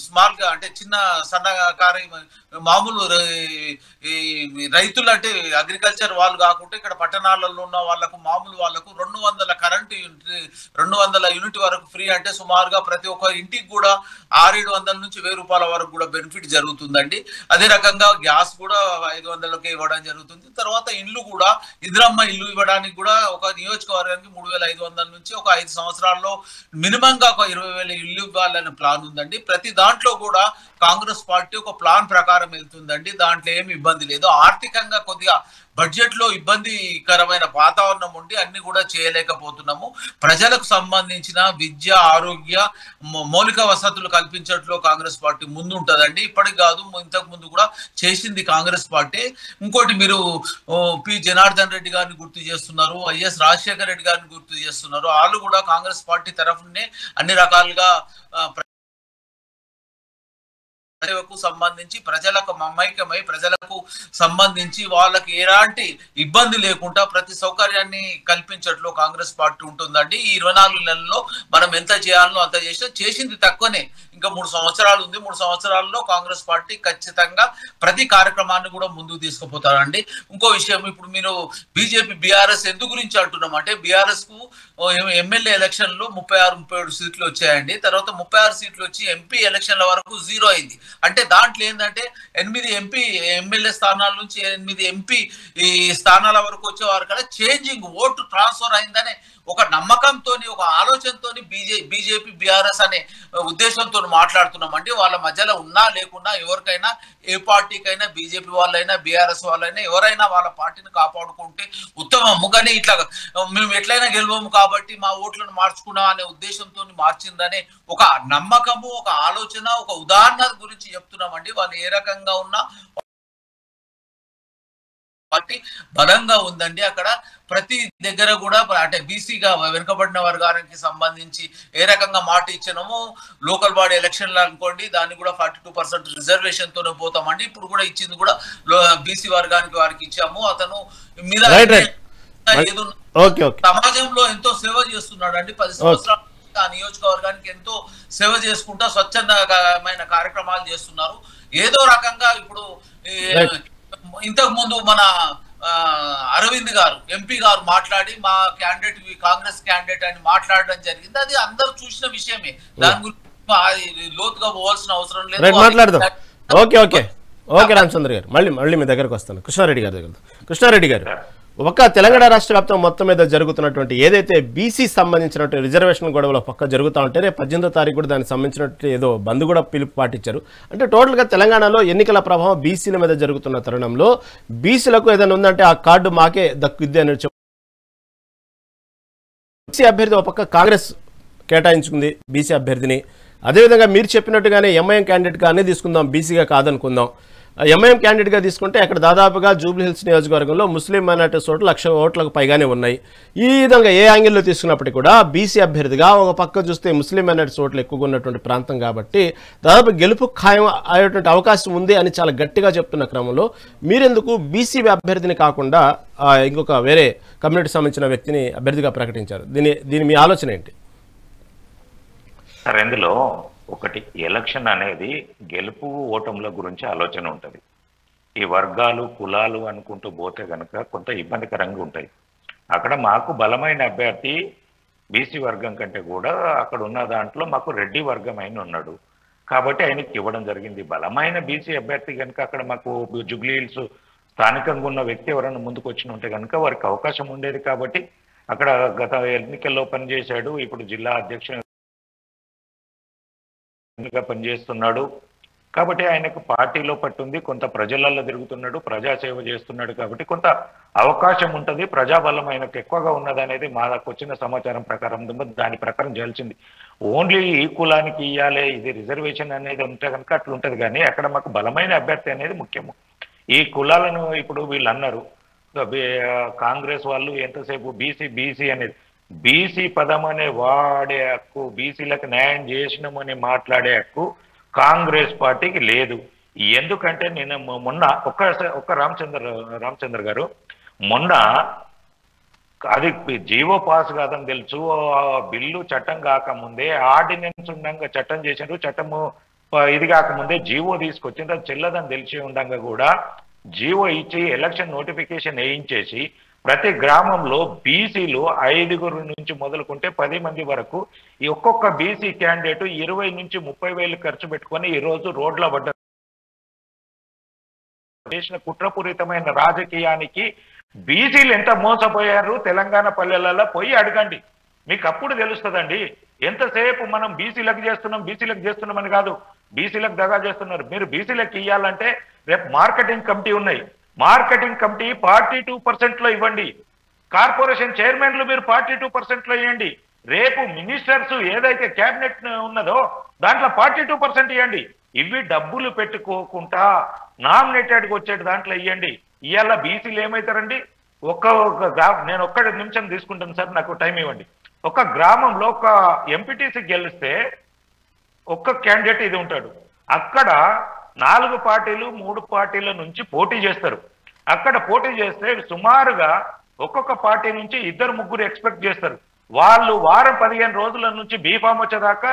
స్మాల్ గా అంటే చిన్న సన్నకారు మామూలు రైతులు అంటే అగ్రికల్చర్ వాళ్ళు కాకుండా ఇక్కడ పట్టణాలలో ఉన్న వాళ్ళకు మామూలు వాళ్ళకు 200 కరెంటు 200 యూనిట్ వరకు ఫ్రీ. అంటే సుమారుగా ప్రతి ఒక్క ఇంటికి కూడా 600-700 నుంచి 1000 రూపాయల వరకు కూడా బెనిఫిట్ జరుగుతుందండి. అదే రకంగా గ్యాస్ కూడా 500కే ఇవ్వడం జరుగుతుంది. తర్వాత ఇల్లు కూడా ఇందిరమ్మ ఇల్లు ఇవ్వడానికి కూడా ఒక నియోజకవర్గానికి 3500 నుంచి ఒక 5 సంవత్సరాల్లో మినిమంగా ఒక 20,000 ఇల్లు ఇవ్వాలనే ప్లాన్ ఉందండి. ప్రతి దాంట్లో కూడా కాంగ్రెస్ పార్టీ ఒక ప్లాన్ ప్రకారం వెళ్తుందండి. దాంట్లో ఏమి ఇబ్బంది లేదు. ఆర్థికంగా కొద్దిగా బడ్జెట్ లో ఇబ్బందికరమైన వాతావరణం ఉండి అన్ని కూడా చేయలేకపోతున్నాము. ప్రజలకు సంబంధించిన విద్య ఆరోగ్య మౌలిక వసతులు కల్పించడంలో కాంగ్రెస్ పార్టీ ముందుంటదండి. ఇప్పటికి కాదు, ఇంతకు ముందు కూడా చేసింది కాంగ్రెస్ పార్టీ. ఇంకోటి మీరు పి జనార్దన్ రెడ్డి గారిని గుర్తు చేస్తున్నారు, వైఎస్ రాజశేఖర రెడ్డి గారిని గుర్తు చేస్తున్నారు. వాళ్ళు కూడా కాంగ్రెస్ పార్టీ తరఫునే అన్ని రకాలుగా ప్రజలకు సంబంధించి ప్రజలకు మమైక్యమై ప్రజలకు సంబంధించి వాళ్ళకి ఎలాంటి ఇబ్బంది లేకుండా ప్రతి సౌకర్యాన్ని కల్పించడంలో కాంగ్రెస్ పార్టీ ఉంటుందండి. ఈ 24 నెలల్లో మనం ఎంత చేయాలో అంత చేసింది తక్కువనే. ఇంకా 3 సంవత్సరాలు ఉంది. 3 సంవత్సరాల్లో కాంగ్రెస్ పార్టీ ఖచ్చితంగా ప్రతి కార్యక్రమాన్ని కూడా ముందుకు తీసుకుపోతారండి. ఇంకో విషయం, ఇప్పుడు మీరు బీజేపీ బీఆర్ఎస్ ఎందు గురించి అంటున్నాం అంటే బీఆర్ఎస్ కు ఎమ్మెల్యే ఎలక్షన్ లో 36-37 సీట్లు వచ్చాయండి. తర్వాత 36 సీట్లు వచ్చి ఎంపీ ఎలక్షన్ల వరకు 0 అయింది. అంటే దాంట్లో ఏంటంటే 8 ఎంపీ ఎమ్మెల్యే స్థానాల నుంచి 8 ఎంపీ స్థానాల వరకు వచ్చేవారు కదా. చేంజింగ్ ఓటు ట్రాన్స్ఫర్ అయిందనే ఒక నమ్మకంతో ఒక ఆలోచనతో బీజేపీ బీఆర్ఎస్ అనే ఉద్దేశంతో మాట్లాడుతున్నామండి. వాళ్ళ మధ్యలో ఉన్నా లేకున్నా ఎవరికైనా ఏ పార్టీకైనా బీజేపీ వాళ్ళైనా బీఆర్ఎస్ వాళ్ళైనా ఎవరైనా వాళ్ళ పార్టీని కాపాడుకుంటే ఉత్తమము. కానీ ఇట్లా మేము ఎట్లయినా గెలవము కాబట్టి మా ఓట్లను మార్చుకున్నాం అనే ఉద్దేశంతో మార్చిందనే ఒక నమ్మకము ఒక ఆలోచన ఒక ఉదాహరణ గురించి చెప్తున్నామండి. వాళ్ళు ఏ రకంగా ఉన్నా పార్టీ బలంగా ఉందండి. అక్కడ ప్రతి దగ్గర కూడా అంటే బీసీగా వెనుకబడిన వర్గానికి సంబంధించి ఏ రకంగా మాట ఇచ్చినామో లోకల్ బాడీ ఎలక్షన్లు అనుకోండి, దాన్ని కూడా 42% రిజర్వేషన్ తోనే పోతామండి. ఇప్పుడు కూడా ఇచ్చింది కూడా బీసీ వర్గానికి వారికి ఇచ్చాము. అతను మీద సమాజంలో ఎంతో సేవ చేస్తున్నాడు అండి. 10 సంవత్సరాలు ఆ నియోజకవర్గానికి ఎంతో సేవ చేసుకుంటా స్వచ్ఛందమైన కార్యక్రమాలు చేస్తున్నారు. ఏదో రకంగా ఇప్పుడు ఇంతకు ముందు మన అరవింద్ గారు ఎంపీ గారు మాట్లాడి మా క్యాండిడేట్ కాంగ్రెస్ క్యాండిడేట్ అని మాట్లాడడం జరిగింది. అది అందరూ చూసిన విషయమే. దాని గురించి లోతుగా పోవాల్సిన అవసరం లేదు. మాట్లాడదాం. ఓకే రామచంద్ర గారు, మళ్ళీ మీ దగ్గరకు వస్తాను. కృష్ణారెడ్డి గారి దగ్గర. కృష్ణారెడ్డి గారు, ఒక తెలంగాణ రాష్ట్ర వ్యాప్తం మొత్తం మీద జరుగుతున్నటువంటి ఏదైతే బీసీ సంబంధించినటువంటి రిజర్వేషన్ గొడవలు పక్క జరుగుతూ ఉంటే రేపు 18వ తారీఖు కూడా దానికి సంబంధించినట్టు ఏదో బంద్ కూడా పిలుపు పాటించారు. అంటే టోటల్గా తెలంగాణలో ఎన్నికల ప్రభావం బీసీల మీద జరుగుతున్న తరుణంలో బీసీలకు ఏదైనా ఉందంటే ఆ కార్డు మాకే దక్కుద్ది అని చెప్పి బీసీ అభ్యర్థి ఒక పక్క కాంగ్రెస్ కేటాయించుకుంది బీసీ అభ్యర్థిని. అదేవిధంగా మీరు చెప్పినట్టుగానే ఎంఐఎం క్యాండిడేట్గా అన్నీ తీసుకుందాం, బీసీగా కాదనుకుందాం. ఎంఐఎం క్యాండిడేట్గా తీసుకుంటే అక్కడ దాదాపుగా జూబ్లీ హిల్స్ నియోజకవర్గంలో ముస్లిం మైనారిటీ ఓట్లు 1,00,000 ఓట్లకు పైగానే ఉన్నాయి. ఈ విధంగా ఏ యాంగిల్లో తీసుకున్నప్పటికీ కూడా బీసీ అభ్యర్థిగా ఒక పక్క చూస్తే ముస్లిం మైనారిటీ ఓట్లు ఎక్కువగా ఉన్నటువంటి ప్రాంతం కాబట్టి దాదాపు గెలుపు ఖాయం అయ్యేటువంటి అవకాశం ఉంది అని చాలా గట్టిగా చెప్తున్న క్రమంలో మీరెందుకు బీసీ అభ్యర్థిని కాకుండా ఇంకొక వేరే కమ్యూనిటీ సంబంధించిన వ్యక్తిని అభ్యర్థిగా ప్రకటించారు? దీని మీ ఆలోచన ఏంటి? సార్, ఇందులో ఒకటి, ఎలక్షన్ అనేది గెలుపు ఓటముల గురించి ఆలోచన ఉంటుంది. ఈ వర్గాలు కులాలు అనుకుంటూ పోతే కనుక కొంత ఇబ్బందికరంగా ఉంటాయి. అక్కడ మాకు బలమైన అభ్యర్థి బీసీ వర్గం కంటే కూడా అక్కడ ఉన్న దాంట్లో మాకు రెడ్డి వర్గం ఆయన ఉన్నాడు కాబట్టి ఆయనకి ఇవ్వడం జరిగింది. బలమైన బీసీ అభ్యర్థి కనుక అక్కడ మాకు జూబ్లీ హిల్స్ స్థానికంగా ఉన్న వ్యక్తి ఎవరైనా ముందుకు వచ్చి ఉంటే కనుక వారికి అవకాశం ఉండేది. కాబట్టి అక్కడ గత ఎన్నికల్లో పనిచేశాడు, ఇప్పుడు జిల్లా అధ్యక్షుడు పనిచేస్తున్నాడు కాబట్టి ఆయనకు పార్టీలో పట్టుంది, కొంత ప్రజలలో తిరుగుతున్నాడు, ప్రజాసేవ చేస్తున్నాడు కాబట్టి కొంత అవకాశం ఉంటుంది. ప్రజాబలం ఆయనకు ఎక్కువగా ఉన్నదనేది మాకు వచ్చిన సమాచారం ప్రకారం దాని ప్రకారం చేయాల్సింది. ఓన్లీ ఈ కులానికి ఇవ్వాలి, ఇది రిజర్వేషన్ అనేది ఉంటే కనుక అట్లా ఉంటుంది. కానీ అక్కడ మాకు బలమైన అభ్యర్థి అనేది ముఖ్యము. ఈ కులాలను ఇప్పుడు వీళ్ళు అన్నారు, కాంగ్రెస్ వాళ్ళు ఎంతసేపు బీసీ అనేది, బీసీ పదం అనే వాడే హక్కు, బీసీలకు న్యాయం చేసినామని మాట్లాడే హక్కు కాంగ్రెస్ పార్టీకి లేదు. ఎందుకంటే నేను మొన్న ఒక్క రామచంద్ర గారు మొన్న అది జీవో పాస్ కాదని తెలుసు, బిల్లు చట్టం కాకముందే ఆర్డినెన్స్ ఉండగా చట్టం చేసినారు, చట్టము ఇది కాకముందే జీవో తీసుకొచ్చింది, అది చెల్లదని తెలిసి ఉండగా కూడా జీవో ఇచ్చి ఎలక్షన్ నోటిఫికేషన్ వేయించేసి ప్రతి గ్రామంలో బీసీలు 5 నుంచి మొదలుకుంటే 10 మంది వరకు ఈ ఒక్కొక్క బీసీ క్యాండిడేట్ 20 నుంచి 30 వేలు ఖర్చు పెట్టుకొని ఈ రోజు రోడ్ల పడ్డారు. చేసిన కుట్రపూరితమైన రాజకీయానికి బీసీలు ఎంత మోసపోయారు తెలంగాణ పల్లెలలో పోయి అడగండి, మీకు అప్పుడు తెలుస్తుందండి. ఎంతసేపు మనం బీసీలకు చేస్తున్నామని కాదు, బీసీలకు దగా చేస్తున్నారు. మీరు బీసీలకు ఇవ్వాలంటే రేపు మార్కెటింగ్ కమిటీ ఉన్నాయి, మార్కెటింగ్ కమిటీ 42% ఇవ్వండి. కార్పొరేషన్ చైర్మన్లు మీరు 42% ఇవ్వండి. రేపు మినిస్టర్స్ ఏదైతే క్యాబినెట్ ఉన్నదో దాంట్లో 42% ఇవ్వండి. ఇవి డబ్బులు పెట్టుకోకుండా నామినేటెడ్గా వచ్చేటి దాంట్లో ఇవ్వండి. ఇవాళ బీసీలు ఏమవుతారండి, నేను ఒక్క నిమిషం తీసుకుంటాను సార్, నాకు టైం ఇవ్వండి. ఒక గ్రామంలో ఒక ఎంపీటీసీ గెలిస్తే ఒక్క క్యాండిడేట్ ఇది ఉంటాడు, అక్కడ 4 పార్టీలు 3 పార్టీల నుంచి పోటీ చేస్తారు. అక్కడ పోటీ చేస్తే సుమారుగా ఒక్కొక్క పార్టీ నుంచి 2-3 ఎక్స్పెక్ట్ చేస్తారు. వాళ్ళు వారం 15 రోజుల నుంచి బీఫామ్ వచ్చేదాకా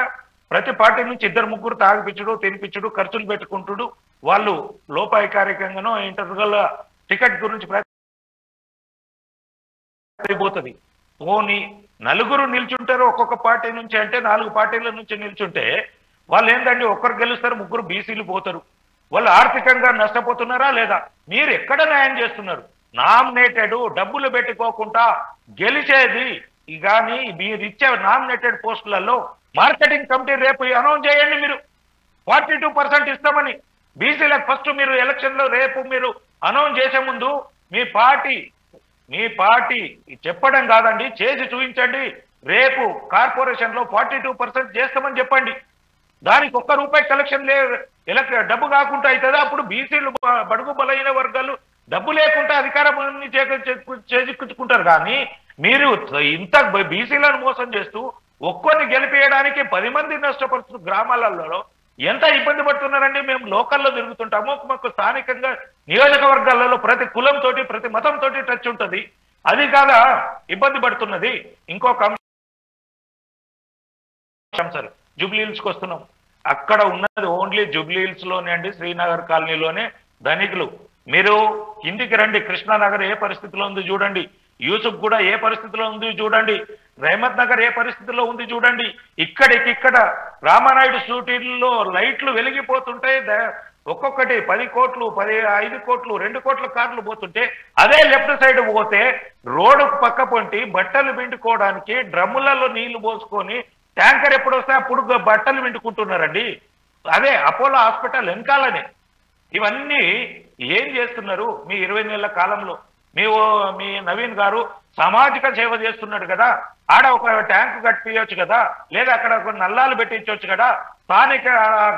ప్రతి పార్టీ నుంచి 2-3 తాగిపించుడు, తినిపించుడు, ఖర్చులు పెట్టుకుంటుడు. వాళ్ళు లోపాయికారికంగానో ఇంటర్వల్ టికెట్ గురించి అయిపోతుంది. పోనీ 4 నిల్చుంటారు ఒక్కొక్క పార్టీ నుంచి, అంటే 4 పార్టీల నుంచి నిల్చుంటే వాళ్ళు ఏంటండి, ఒక్కరు గెలుస్తారు, 3 బీసీలు పోతారు. వాళ్ళు ఆర్థికంగా నష్టపోతున్నారా లేదా? మీరు ఎక్కడ న్యాయం చేస్తున్నారు? నామినేటెడ్ డబ్బులు పెట్టుకోకుండా గెలిచేది కానీ మీరు ఇచ్చే నామినేటెడ్ పోస్టులలో మార్కెటింగ్ కమిటీ రేపు అనౌన్స్ చేయండి, మీరు 42% ఇస్తామని. బీసీలకు ఫస్ట్ మీరు ఎలక్షన్ లో రేపు మీరు అనౌన్స్ చేసే ముందు మీ పార్టీ చెప్పడం కాదండి, చేసి చూపించండి. రేపు కార్పొరేషన్ లో 42% చేస్తామని చెప్పండి. దానికి ₹1 కలెక్షన్ డబ్బు కాకుండా అవుతుందా? అప్పుడు బీసీలు బడుగు బలైన వర్గాలు డబ్బు లేకుండా అధికారాన్ని చేజిక్కుంటారు. కానీ మీరు ఇంత బీసీలను మోసం చేస్తూ ఒక్కరిని గెలిపేయడానికి 10 మంది నష్టపరుస్తూ గ్రామాలలో ఎంత ఇబ్బంది పడుతున్నారండి. మేము లోకల్లో తిరుగుతుంటాము, మాకు స్థానికంగా నియోజకవర్గాలలో ప్రతి కులంతో ప్రతి మతంతో టచ్ ఉంటుంది. అది కాదా ఇబ్బంది పడుతున్నది. ఇంకొక అంశం సార్, జూబ్లీ హిల్స్కి వస్తున్నాం. అక్కడ ఉన్నది ఓన్లీ జూబ్లీ హిల్స్ లోనే అండి, శ్రీనగర్ కాలనీలోనే ధనికులు. మీరు కిందికి రండి, కృష్ణానగర్ ఏ పరిస్థితిలో ఉంది చూడండి, యూసుఫ్ కూడా ఏ పరిస్థితిలో ఉంది చూడండి, రహమత్ నగర్ ఏ పరిస్థితిలో ఉంది చూడండి. ఇక్కడ రామానాయుడు షూటింగ్లో లైట్లు వెలిగిపోతుంటాయి, ఒక్కొక్కటి 10 కోట్లు 5 కోట్లు 2 కోట్ల కార్లు పోతుంటే అదే లెఫ్ట్ సైడ్ పోతే రోడ్డు పక్క పొంటి బట్టలు పిండుకోవడానికి డ్రమ్ములలో నీళ్లు పోసుకొని ట్యాంకర్ ఎప్పుడు వస్తే అప్పుడు బట్టలు పిండుకుంటున్నారండి. అదే అపోలో హాస్పిటల్ వెనకాలనే. ఇవన్నీ ఏం చేస్తున్నారు మీ 20 నెలల కాలంలో? మీ నవీన్ గారు సామాజిక సేవ చేస్తున్నాడు కదా, ఆడ ఒక ట్యాంక్ కట్టించవచ్చు కదా, లేదా అక్కడ ఒక నల్లాలు పెట్టించవచ్చు కదా. స్థానిక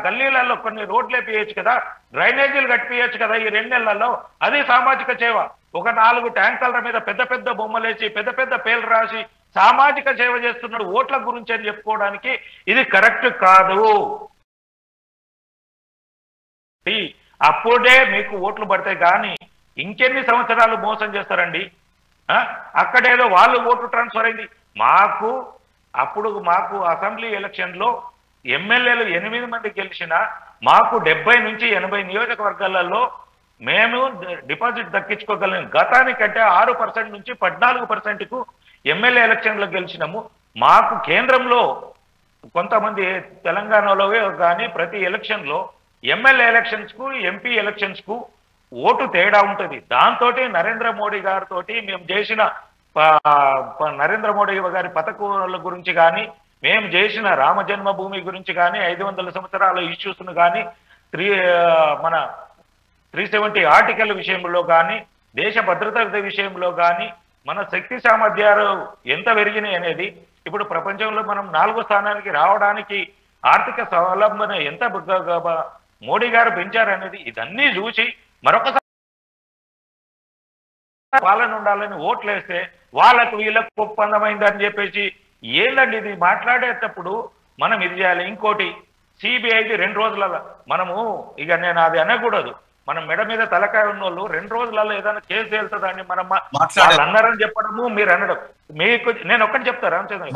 గల్లీలలో కొన్ని రోడ్లు వేపియచ్చు కదా, డ్రైనేజీలు కట్టియచ్చు కదా ఈ 2 నెలల్లో. అది సామాజిక సేవ. ఒక 4 ట్యాంకర్ల మీద పెద్ద పెద్ద బొమ్మలేసి పెద్ద పెద్ద పేర్లు రాసి సామాజిక సేవ చేస్తున్నాడు ఓట్ల గురించి అని చెప్పుకోవడానికి ఇది కరెక్ట్ కాదు. అప్పుడే మీకు ఓట్లు పడతాయి, కానీ ఇంకెన్ని సంవత్సరాలు మోసం చేస్తారండి? అక్కడేదో వాళ్ళు ఓట్లు ట్రాన్స్ఫర్ అయింది. మాకు అసెంబ్లీ ఎలక్షన్లో ఎమ్మెల్యేలు 8 మంది గెలిచిన మాకు 70 నుంచి 80 నియోజకవర్గాలలో మేము డిపాజిట్ దక్కించుకోగలం. గతానికంటే 6% నుంచి 14%కు ఎమ్మెల్యే ఎలక్షన్లో గెలిచినాము. మాకు కేంద్రంలో కొంతమంది తెలంగాణలో కానీ ప్రతి ఎలక్షన్లో ఎమ్మెల్యే ఎలక్షన్స్కు ఎంపీ ఎలక్షన్స్కు ఓటు తేడా ఉంటుంది. దాంతో నరేంద్ర మోడీ గారితో మేము చేసిన నరేంద్ర మోడీ గారి పథకాల గురించి కానీ, మేము చేసిన రామ జన్మభూమి గురించి కానీ, 500 సంవత్సరాల ఇష్యూస్ను కానీ, మన 370 ఆర్టికల్ విషయంలో కానీ, దేశ భద్రత విషయంలో కానీ, మన శక్తి సామర్థ్యాలు ఎంత పెరిగినాయి అనేది, ఇప్పుడు ప్రపంచంలో మనం 4వ స్థానానికి రావడానికి ఆర్థిక స్వావలంబన ఎంత మోడీ గారు పెంచారనేది ఇదన్నీ చూసి మరొకసారి పాలన ఉండాలని ఓట్లేస్తే వాళ్ళకు వీళ్ళకు ఒప్పందమైందని చెప్పేసి ఏందండి ఇది? మాట్లాడేటప్పుడు మనం ఇది చేయాలి. ఇంకోటి, సిబిఐది 2 రోజులలో మనము నేను అది అనకూడదు. మనం మెడ మీద తలకాయ ఉన్నోళ్ళు 2 రోజులలో ఏదైనా కేసు తేలుతుందండి. మనం వాళ్ళు అన్నారని చెప్పడము, మీరు అనడం. మీకు నేను ఒక్కటి చెప్తా రామచంద్ర,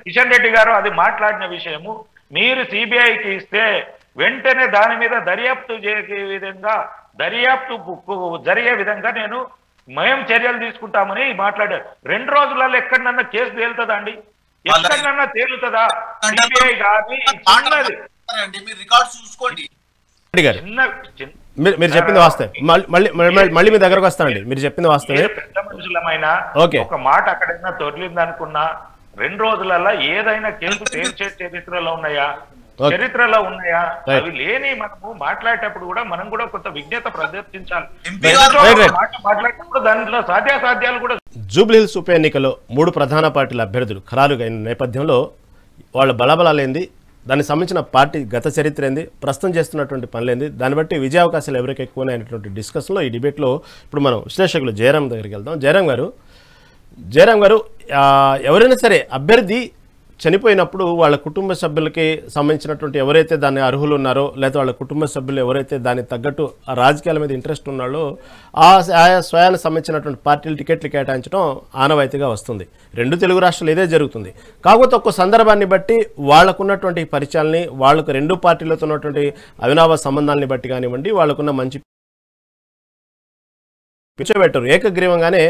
కిషన్ రెడ్డి గారు అది మాట్లాడిన విషయము మీరు సిబిఐకి ఇస్తే వెంటనే దాని మీద దర్యాప్తు జరిగే విధంగా మేము చర్యలు తీసుకుంటామని మాట్లాడారు. 2 రోజులలో ఎక్కడన్నా కేసు తేలుతుందా అండి? ఎక్కడన్నా తేలుతుందా? సిబిఐ కానీ మీరు చెప్పింది వాస్తవం. మళ్ళీ మీ దగ్గరకు వస్తానండి. మీరు చెప్పింది వాస్తవే. పెద్ద మనుషులమైనా ఒక మాట అక్కడైనా తొలింది అనుకున్నా 2 రోజులలో ఏదైనా కేసు తేల్చే చరిత్రలో ఉన్నాయా? అవి లేని మనము మాట్లాడేటప్పుడు కూడా మనం కూడా కొంత విజ్ఞత ప్రదర్శించాలి. మాట్లాడేటప్పుడు దాంట్లో సాధ్యాసాధ్యాలు కూడా. జూబ్లీహిల్స్ ఉప ఎన్నికలో 3 ప్రధాన పార్టీల అభ్యర్థులు ఖరారుగా అయిన నేపథ్యంలో వాళ్ళ బలబలాలేంది, దానికి సంబంధించిన పార్టీ గత చరిత్ర ఏంది, ప్రస్తుతం చేస్తున్నటువంటి పనులేంది, దాన్ని బట్టి విజయ అవకాశాలు ఎవరికి ఎక్కువ అయినటువంటి డిస్కషన్లో ఈ డిబేట్లో ఇప్పుడు మనం విశ్లేషకులు జయరాం దగ్గరికి వెళ్దాం. జయరాం గారు, ఎవరైనా సరే అభ్యర్థి చనిపోయినప్పుడు వాళ్ళ కుటుంబ సభ్యులకి సంబంధించినటువంటి ఎవరైతే దాన్ని అర్హులు ఉన్నారో, లేదా వాళ్ళ కుటుంబ సభ్యులు ఎవరైతే దానికి తగ్గట్టు ఆ రాజకీయాల మీద ఇంట్రెస్ట్ ఉన్నారో ఆయా స్వయానికి సంబంధించినటువంటి పార్టీలు టికెట్లు కేటాయించడం ఆనవాయితీగా వస్తుంది. 2 తెలుగు రాష్ట్రాలు ఇదే జరుగుతుంది. కాకపోతే ఒక్క సందర్భాన్ని బట్టి వాళ్ళకున్నటువంటి పరిచయాల్ని, వాళ్ళకు 2 పార్టీలతో ఉన్నటువంటి అవినాభ సంబంధాలని బట్టి కానివ్వండి, వాళ్ళకున్న మంచి పిచ్చబెట్టరు, ఏకగ్రీవంగానే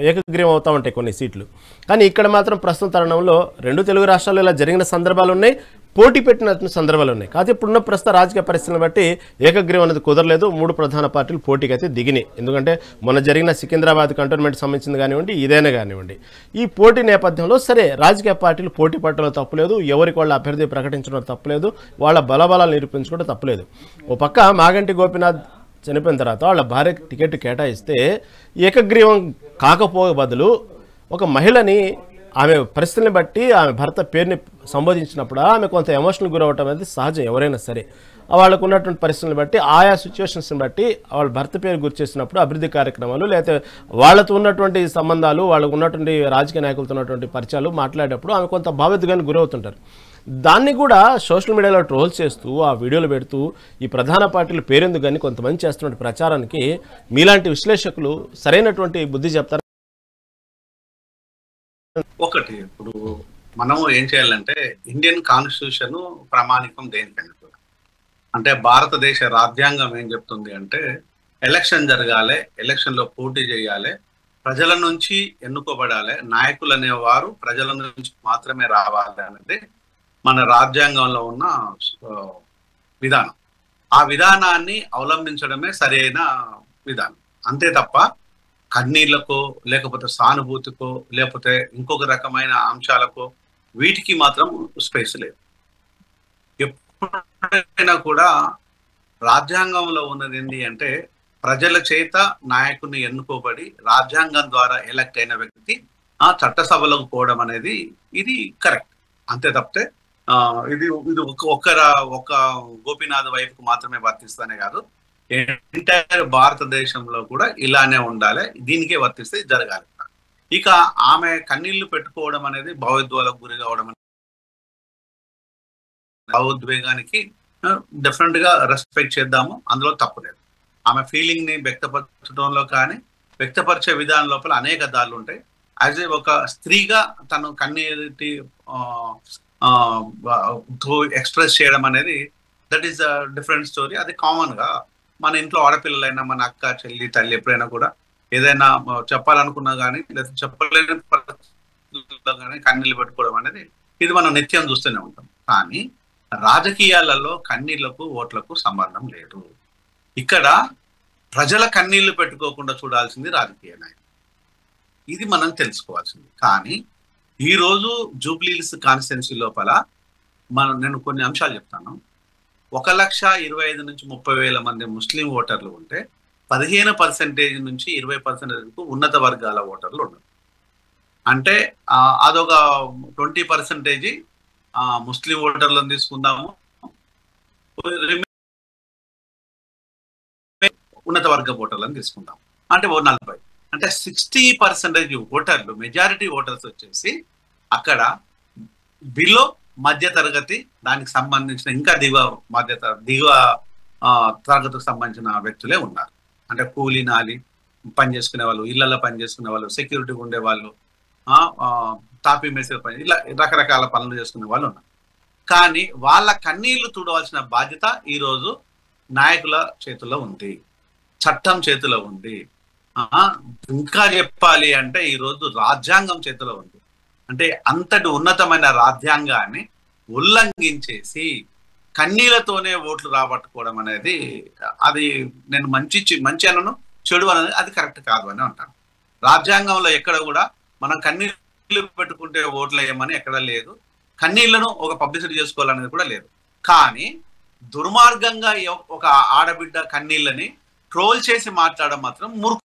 ఏకగ్రీవం అవుతూ ఉంటాయి కొన్ని సీట్లు. కానీ ఇక్కడ మాత్రం ప్రస్తుత తరుణంలో 2 తెలుగు రాష్ట్రాల్లో ఇలా జరిగిన సందర్భాలు ఉన్నాయి, పోటీ పెట్టిన సందర్భాలు ఉన్నాయి. కాకపోతే ఇప్పుడున్న ప్రస్తుత రాజకీయ పరిస్థితులను బట్టి ఏకగ్రీవం అనేది కుదరలేదు. 3 ప్రధాన పార్టీలు పోటీకి అయితే దిగినాయి. ఎందుకంటే మొన్న జరిగిన సికింద్రాబాద్ కంటోన్మెంట్ సంబంధించింది కానివ్వండి, ఇదైనా కానివ్వండి, ఈ పోటీ నేపథ్యంలో సరే రాజకీయ పార్టీలు పోటీ పట్టడంలో తప్పులేదు, ఎవరికి వాళ్ళ అభ్యర్థి ప్రకటించడం తప్పులేదు, వాళ్ళ బలబలాలు నిరూపించుకోవడం తప్పులేదు. ఓ పక్క మాగంటి గోపీనాథ్ చనిపోయిన తర్వాత వాళ్ళ భార్యకి టికెట్ కేటాయిస్తే ఏకగ్రీవం కాకపోయే బదులు ఒక మహిళని ఆమె పరిస్థితిని బట్టి ఆమె భర్త పేరుని సంబోధించినప్పుడు ఆమె కొంత ఎమోషనల్ గురవటం అనేది సహజం. ఎవరైనా సరే వాళ్ళకు ఉన్నటువంటి పరిస్థితులను బట్టి, ఆయా సిచ్యువేషన్స్ని బట్టి వాళ్ళ భర్త పేరు గుర్తు చేసినప్పుడు అభివృద్ధి కార్యక్రమాలు, లేకపోతే వాళ్ళతో ఉన్నటువంటి సంబంధాలు, వాళ్ళకు ఉన్నటువంటి రాజకీయ నాయకులతో ఉన్నటువంటి పరిచయాలు మాట్లాడేటప్పుడు ఆమె కొంత భావోద్వేగానికి గురవుతుంటారు. దాన్ని కూడా సోషల్ మీడియాలో ట్రోల్ చేస్తూ ఆ వీడియోలు పెడుతూ ఈ ప్రధాన పార్టీలు పేరెందుకు కానీ కొంతమంది చేస్తున్న ప్రచారానికి మీలాంటి విశ్లేషకులు సరైనటువంటి బుద్ధి చెప్తారు. ఒకటి, ఇప్పుడు మనం ఏం చేయాలంటే ఇండియన్ కాన్స్టిట్యూషన్ ప్రామాణికం దేనికంటే, అంటే భారతదేశ రాజ్యాంగం ఏం చెప్తుంది అంటే ఎలక్షన్ జరగాలి, ఎలక్షన్ లో పోటీ చేయాలి, ప్రజల నుంచి ఎన్నుకోబడాలి, నాయకులు అనేవారు ప్రజల నుంచి మాత్రమే రావాలి అనేది మన రాజ్యాంగంలో ఉన్న విధానం. ఆ విధానాన్ని అవలంబించడమే సరైన విధానం. అంతే తప్ప కన్నీళ్లకో, లేకపోతే సానుభూతికో, లేకపోతే ఇంకొక రకమైన అంశాలకో వీటికి మాత్రం స్పేస్ లేదు. ఎప్పుడైనా కూడా రాజ్యాంగంలో ఉన్నది ఏంటి అంటే ప్రజల చేత నాయకుని ఎన్నుకోబడి రాజ్యాంగం ద్వారా ఎలక్ట్ అయిన వ్యక్తి ఆ చట్టసభలకు పోవడం అనేది ఇది కరెక్ట్. అంతే తప్పితే ఇది ఇది ఒక గోపీనాథ్ వైపుకు మాత్రమే వర్తిస్తానే కాదు, ఎంటైర్ భారతదేశంలో కూడా ఇలానే ఉండాలి, దీనికే వర్తిస్తే జరగాలి. ఇక ఆమె కన్నీళ్లు పెట్టుకోవడం అనేది భావోద్వేగాలకు గురి కావడం, భావోద్వేగానికి డెఫినెట్ గా రెస్పెక్ట్ చేద్దాము, అందులో తప్పులేదు. ఆమె ఫీలింగ్ ని వ్యక్తపరచడంలో కానీ వ్యక్తపరిచే విధానం లోపల అనేక దారులు ఉంటాయి. యాజ్ ఏ ఒక స్త్రీగా తను కన్నీటి ఎక్స్ప్రెస్ చేయడం అనేది that is a different story. అది కామన్ గా మన ఇంట్లో ఆడపిల్లలైనా మన అక్క చెల్లి తల్లి ఎప్పుడైనా కూడా ఏదైనా చెప్పాలనుకున్నా కానీ లేదా చెప్పలేని పరిస్థితుల్లో కానీ కన్నీళ్ళు పెట్టుకోవడం అనేది ఇది మనం నిత్యం చూస్తూనే ఉంటాం. కానీ రాజకీయాలలో కన్నీళ్లకు ఓట్లకు సంబంధం లేదు. ఇక్కడ ప్రజల కన్నీళ్లు పెట్టుకోకుండా చూడాల్సింది రాజకీయ నాయకులు, ఇది మనం తెలుసుకోవాల్సింది. కానీ ఈ రోజు జూబ్లీహిల్స్ కాన్స్టిట్యున్సీ లోపల నేను కొన్ని అంశాలు చెప్తాను. 1,25,000 నుంచి 30,000 మంది ముస్లిం ఓటర్లు ఉంటే 15% నుంచి 20% ఉన్నత వర్గాల ఓటర్లు ఉన్నారు. అంటే అదొక 20% ముస్లిం ఓటర్లను తీసుకుందాము, ఉన్నత వర్గ ఓటర్లను తీసుకుందాం అంటే 40. అంటే 60% ఓటర్లు, మెజారిటీ ఓటర్స్ వచ్చేసి అక్కడ బిలో మధ్య తరగతి, దానికి సంబంధించిన ఇంకా దిగువ తరగతికి సంబంధించిన వ్యక్తులే ఉన్నారు. అంటే కూలీ నాలి పని చేసుకునే వాళ్ళు, ఇళ్లలో పని చేసుకునే వాళ్ళు, సెక్యూరిటీ ఉండే వాళ్ళు, తాపీ మేసే పని, ఇలా రకరకాల పనులు చేసుకునే వాళ్ళు ఉన్నారు. కానీ వాళ్ళ కన్నీళ్లు తుడవలసిన బాధ్యత ఈరోజు నాయకుల చేతిలో ఉంది, చట్టం చేతిలో ఉంది. ఇంకా చెప్పాలి అంటే ఈరోజు రాజ్యాంగం చేతిలో ఉంది. అంటే అంతటి ఉన్నతమైన రాజ్యాంగాన్ని ఉల్లంఘించేసి కన్నీళ్లతోనే ఓట్లు రాబట్టుకోవడం అనేది అది నేను మంచి అనను, చెడు అనేది అది కరెక్ట్ కాదు అని అంటాను. రాజ్యాంగంలో ఎక్కడ కూడా మనం కన్నీళ్లు పెట్టుకుంటే ఓట్లు వేయమని ఎక్కడ లేదు, కన్నీళ్లను ఒక పబ్లిసిటీ చేసుకోవాలనేది కూడా లేదు. కానీ దుర్మార్గంగా ఒక ఆడబిడ్డ కన్నీళ్ళని ట్రోల్ చేసి మాట్లాడడం మాత్రం మూర్ఖులు.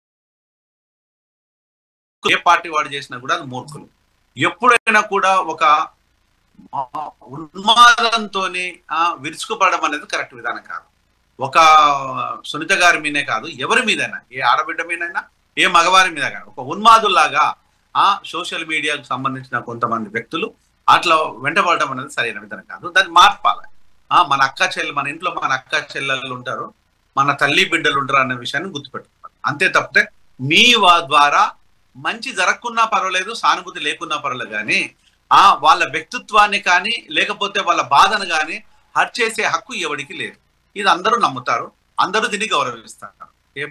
ఏ పార్టీ వాడు చేసినా కూడా అది మూర్ఖులు. ఎప్పుడైనా కూడా ఒక ఉన్మాదంతో విరుచుకుపడడం అనేది కరెక్ట్ విధానం కాదు. ఒక సునీత గారి మీదే కాదు, ఎవరి మీదైనా, ఏ ఆడబిడ్డ మీదైనా, ఏ మగవారి మీద కాదు, ఒక ఉన్మాదుల్లాగా సోషల్ మీడియాకు సంబంధించిన కొంతమంది వ్యక్తులు అట్లా వెంటబడడం అనేది సరైన విధానం కాదు. దాన్ని మార్పాలి. మన ఇంట్లో మన అక్క చెల్లెళ్ళు ఉంటారు, మన తల్లి బిడ్డలు ఉంటారు అనే విషయాన్ని గుర్తుపెట్టుకోవాలి. అంతే తప్పితే మీ ద్వారా మంచి జరగకున్నా పర్వాలేదు, సానుభూతి లేకున్నా పర్వాలేదు, కానీ వాళ్ళ వ్యక్తిత్వాన్ని కానీ లేకపోతే వాళ్ళ బాధను కానీ హర్ట్ చేసే హక్కు ఎవరికి లేదు. ఇది అందరూ నమ్ముతారు, అందరూ దీన్ని గౌరవిస్తారు, ఏ